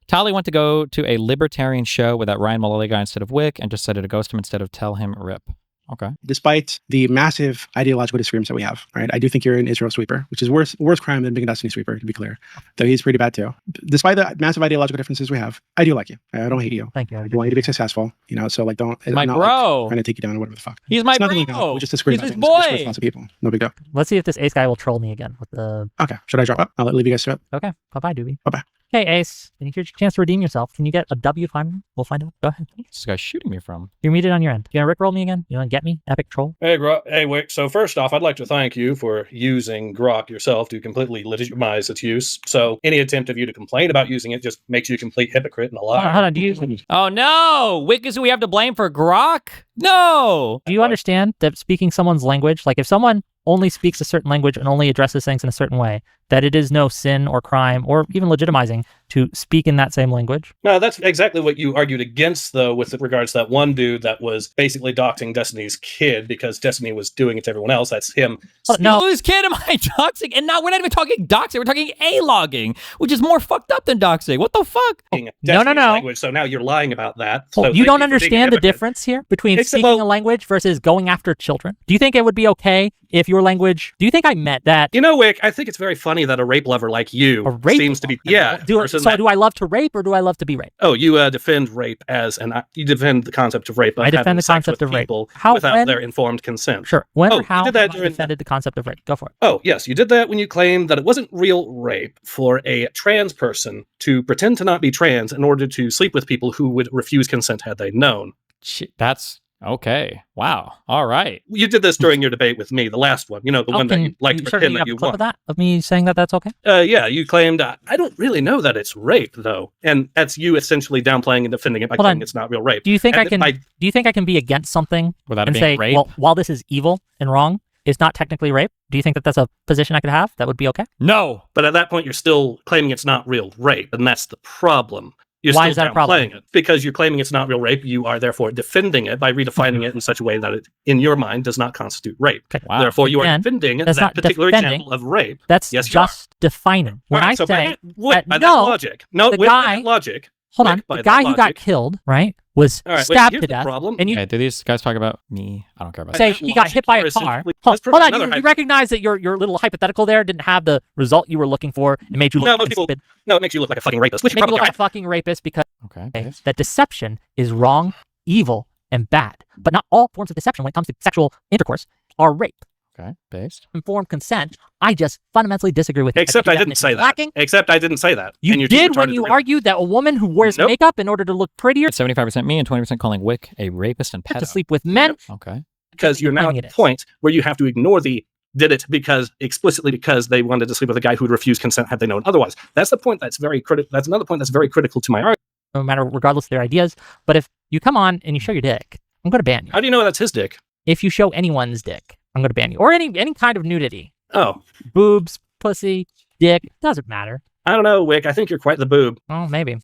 Tali went to go to a libertarian show with that Ryan Mullally guy instead of Wick and just said to ghost him instead of tell him rip. Okay. Despite the massive ideological disagreements that we have, right? I do think you're an Israel sweeper, which is worse crime than being a Destiny sweeper, to be clear. Though he's pretty bad too. Despite the massive ideological differences we have, I do like you. I don't hate you. Thank you. I want you to be successful, so like don't... My I'm not, bro. like, trying to take you down or whatever the fuck. He's my It's nothing bro. like that. We just disagree He's about his things. We disagree boy. with lots of people. No big deal. Let's see if this Ace guy will troll me again with the... Okay. Should I drop up? I'll leave you guys to it. Okay. Bye-bye, Dooby. Bye-bye. Hey, Ace. Here's your chance to redeem yourself. Can you get a W finally? We'll find out. Go ahead. This guy's shooting me from. You meet it on your end. You gonna rickroll me again? You wanna get me? Epic troll? Hey, Wick. So first off, I'd like to thank you for using Grok yourself to completely legitimize its use. So any attempt of you to complain about using it just makes you a complete hypocrite and a liar. Hold on. Do you Oh no! Wick is who we have to blame for Grok? No! understand that speaking someone's language, like if someone only speaks a certain language and only addresses things in a certain way, that it is no sin or crime or even legitimizing to speak in that same language? No, that's exactly what you argued against, though, with regards to that one dude that was basically doxing Destiny's kid because Destiny was doing it to everyone else. That's him. No. Whose kid am I doxing? And now we're not even talking doxing, we're talking A-logging, which is more fucked up than doxing. What the fuck? No. Language, so now you're lying about that. So You don't thank you for being understand the a hypocrite. difference here between Except, speaking well- a language versus going after children? Do you think it would be okay if your language... Do you think I meant that... You know, Wick, I think it's very funny that a rape lover like you A rape seems to be... lover? Yeah. Do person I love to rape or do I love to be raped? Oh, you defend rape as you defend the concept of rape. Of I defend having the sex concept with of rape. people How- without when- their informed consent. Sure. When Oh, or you how did that have I during- defended the concept of rape? Go for it. Oh, yes, you did that when you claimed that it wasn't real rape for a trans person to pretend to not be trans in order to sleep with people who would refuse consent had they known. Shit, that's okay. Wow. All right. You did this during your debate with me, the last one. The one that you like to you pretend have that a you clip won. of that? Of me saying that that's okay? Yeah, you claimed, I don't really know that it's rape, though. And that's you essentially downplaying and defending it by Hold claiming on. it's not real rape. Do you think And I can... by- Do you think I can be against something Without it and being say, rape? well, while this is evil and wrong, it's not technically rape? Do you think that that's a position I could have that would be okay? No. But at that point, you're still claiming it's not real rape, and that's the problem. You're Why still is that a problem? downplaying it because you're claiming it's not real rape. You are therefore defending it by redefining it in such a way that it, in your mind, does not constitute rape. Okay. Wow. Therefore, you are Again, defending that's that not particular defending. example of rape. That's Yes, you are. just defining. When All right, I so say... by that no, logic, no, the with guy- that logic. Hold on. by The that guy who got logic- killed, right, was All right, stabbed here's to the death. problem. And you Okay, do these guys talk about me? I don't care about say that. he got hit by a Logic, car. essentially- Hold let's provide on, another you hypo- recognize that your little hypothetical there didn't have the result you were looking for and made you look No, like most a people- stupid. No, it makes you look like a fucking rapist, which you Make you probably look like are. a fucking rapist because Okay. that deception is wrong, evil, and bad. But not all forms of deception when it comes to sexual intercourse are rape. Okay. Based. Informed consent, I just fundamentally disagree with it. Except think I the didn't say definition is that. lacking. Except I didn't say that. You And you're just did when retarded you to realize- argued that a woman who wears Nope. makeup in order to look prettier It's 75% me and 20% calling Wick a rapist and have to pedo. sleep with men. Okay. because you're now Claiming at it the is. point where you have to ignore the did it because explicitly because they wanted to sleep with a guy who'd refuse consent had they known otherwise. That's the point that's very critical. That's another point that's very critical to my argument. No matter, regardless of their ideas. But if you come on and you show your dick, I'm going to ban you. How do you know that's his dick? If you show anyone's dick, I'm going to ban you. Or any kind of nudity. Oh, Boobs, pussy, dick, doesn't matter. I don't know, Wick. I think you're quite the boob. Oh, maybe.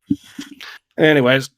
Anyways.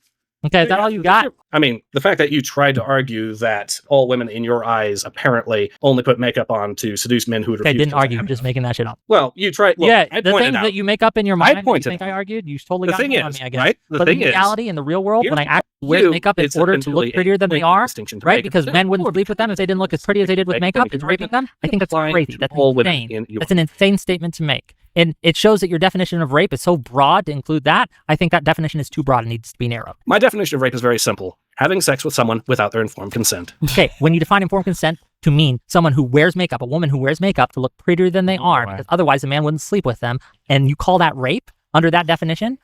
Okay, is that all you got? I mean, the fact that you tried to argue that all women in your eyes apparently only put makeup on to seduce men who would Okay, refuse didn't to argue. have You're just them. making that shit up. Well, you tried. Look, Yeah, I the pointed things out. that you make up in your mind, you pointed think out. I argued, you totally The got thing it on is, me, I guess. right? The But thing in is, reality, in the real world, here's when I the actually wear you, makeup in it's order to essentially look prettier than a they are, distinction to right? make. Because men wouldn't sleep with them if they didn't look as pretty as they did with makeup. It's raping them. I think that's crazy. That's all women insane. in your That's an insane statement to make. And it shows that your definition of rape is so broad to include that. I think that definition is too broad and needs to be narrowed. My definition of rape is very simple. Having sex with someone without their informed consent. Okay, when you define informed consent to mean someone who wears makeup, a woman who wears makeup to look prettier than they are, because otherwise a man wouldn't sleep with them, and you call that rape under that definition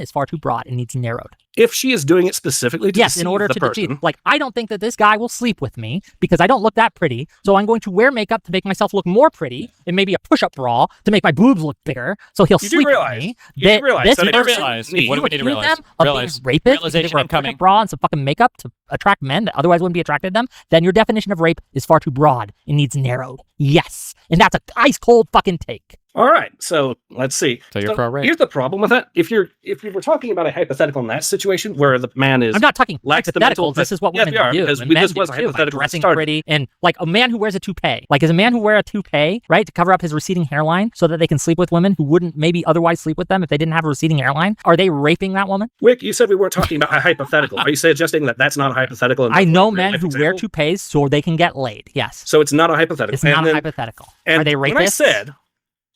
is far too broad and needs narrowed. If she is doing it specifically to Yes, deceive in order the to person, deceive. Like, I don't think that this guy will sleep with me because I don't look that pretty, so I'm going to wear makeup to make myself look more pretty and maybe a push-up bra to make my boobs look bigger, so he'll You do sleep realize- with me. you do realize this that it person, realize- if what do you we need to accuse realize? them of Realize- being rapists because they realization wear a incoming. push-up bra and some fucking makeup to attract men that otherwise wouldn't be attracted to them, then your definition of rape is far too broad. It needs narrowed. Yes. And that's a ice-cold fucking take. all right, so let's see. So you're pro-rape. Here's the problem with that. If you were talking about a hypothetical in that situation where the man is I'm not talking lacks the medical hypotheticals. This is what Yes, women we are, do. because and this men was do a too, like hypothetical dressing start. pretty, and like a man who wears a toupee. Like, is a man who wears a toupee, right, to cover up his receding hairline so that they can sleep with women who wouldn't maybe otherwise sleep with them if they didn't have a receding hairline? Are they raping that woman? Wick, you said we weren't talking about a hypothetical. Are you suggesting that that's not a hypothetical? and I that's know a real men life who wear example? toupees so they can get laid. Yes. So it's not a hypothetical. It's not And a then- hypothetical. and Are they rapists?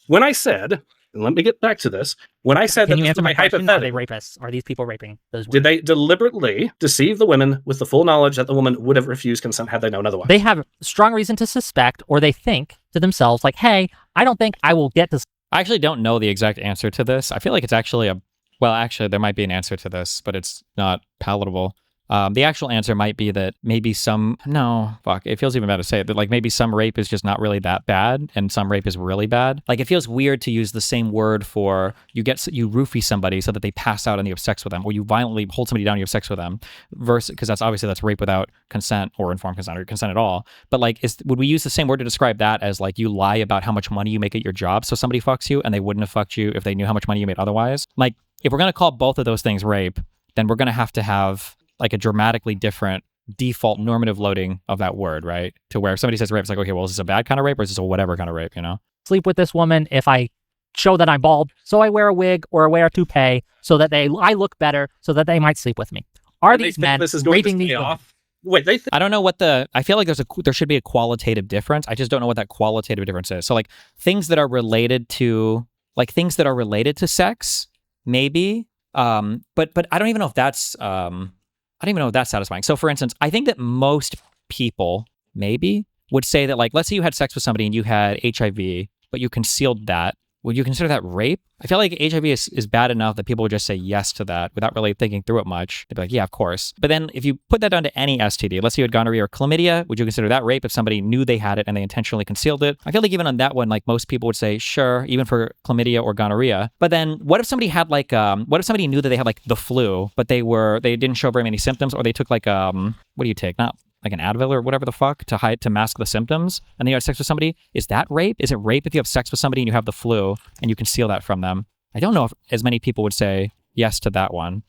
when I said, and let me get back to this. When I said Can that you this answer was my a question? Are they hypothetical, rapists? Are these people raping those did women? they deliberately deceive the women with the full knowledge that the woman would have refused consent had they known otherwise? They have strong reason to suspect, or they think to themselves, like, hey, I don't think I will get this. I actually don't know the exact answer to this. I feel like it's actually well, actually, there might be an answer to this, but it's not palatable. The actual answer might be that maybe it feels even bad to say it, that like maybe some rape is just not really that bad and some rape is really bad. Like, it feels weird to use the same word for you roofie somebody so that they pass out and you have sex with them, or you violently hold somebody down and you have sex with them, versus, because that's rape without consent or informed consent or consent at all. But like, would we use the same word to describe that as like you lie about how much money you make at your job so somebody fucks you and they wouldn't have fucked you if they knew how much money you made otherwise? Like, if we're going to call both of those things rape, then we're going to have like a dramatically different default normative loading of that word, right? To where if somebody says rape, it's like, okay, well, is this a bad kind of rape or is this a whatever kind of rape, you know? Sleep with this woman if I show that I'm bald, so I wear a wig or I wear a toupee so that I look better so that they might sleep with me. Are And they these think men this is going to raping these stay women? off? Wait, they think I don't know I feel like there should be a qualitative difference. I just don't know what that qualitative difference is. So like things that are related to sex, maybe. But I don't even know if that's satisfying. So for instance, I think that most people maybe would say that, like, let's say you had sex with somebody and you had HIV, but you concealed that. Would you consider that rape? I feel like HIV is bad enough that people would just say yes to that without really thinking through it much. They'd be like, yeah, of course. But then if you put that down to any STD, let's say you had gonorrhea or chlamydia, would you consider that rape if somebody knew they had it and they intentionally concealed it? I feel like even on that one, like most people would say, sure, even for chlamydia or gonorrhea. But then what if somebody had like, what if somebody knew that they had like the flu, but they didn't show very many symptoms, or they took like, what do you take? Not like an Advil or whatever the fuck to mask the symptoms, and then you had sex with somebody. Is that rape? Is it rape if you have sex with somebody and you have the flu and you conceal that from them? I don't know if as many people would say yes to that one.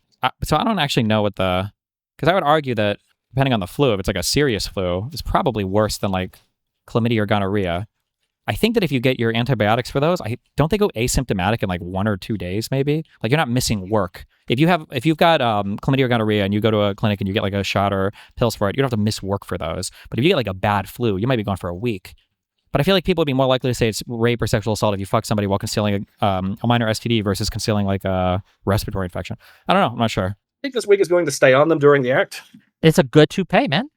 So I don't actually know because I would argue that depending on the flu, if it's like a serious flu, it's probably worse than like chlamydia or gonorrhea. I think that if you get your antibiotics for those, don't they go asymptomatic in like 1 or 2 days, maybe? Like, you're not missing work. If you've got chlamydia or gonorrhea and you go to a clinic and you get like a shot or pills for it, you don't have to miss work for those. But if you get like a bad flu, you might be gone for a week. But I feel like people would be more likely to say it's rape or sexual assault if you fuck somebody while concealing a minor STD versus concealing like a respiratory infection. I don't know. I'm not sure. I think this wig is going to stay on them during the act. It's a good toupee, man.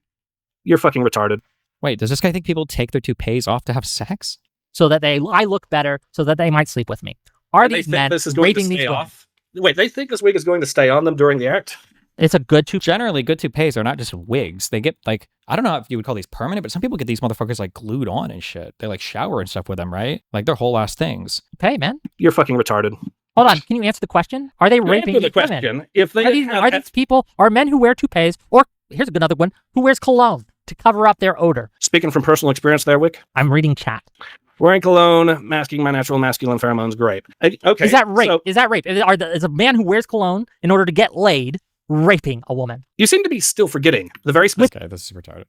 You're fucking retarded. Wait, does this guy think people take their toupees off to have sex? So that I look better so that they might sleep with me. Are And they these think men this is going to raping these stay women? off? Wait, they think this wig is going to stay on them during the act? It's a good toupee. Generally, good toupees are not just wigs. They get like, I don't know if you would call these permanent, but some people get these motherfuckers like glued on and shit. They like shower and stuff with them, right? Like they're whole ass things. Toupee, man. You're fucking retarded. Hold on. Can you answer the question? Are they raping Answer these the women? question. If they Are these people, are men who wear toupees, or here's another one, who wears cologne to cover up their odor? Speaking from personal experience there, Wick, I'm reading chat. Wearing cologne, masking my natural masculine pheromones, grape. Okay. Is that rape? So Is that rape? Is a man who wears cologne in order to get laid raping a woman? you seem to be still forgetting the very specific. Okay, this is retarded.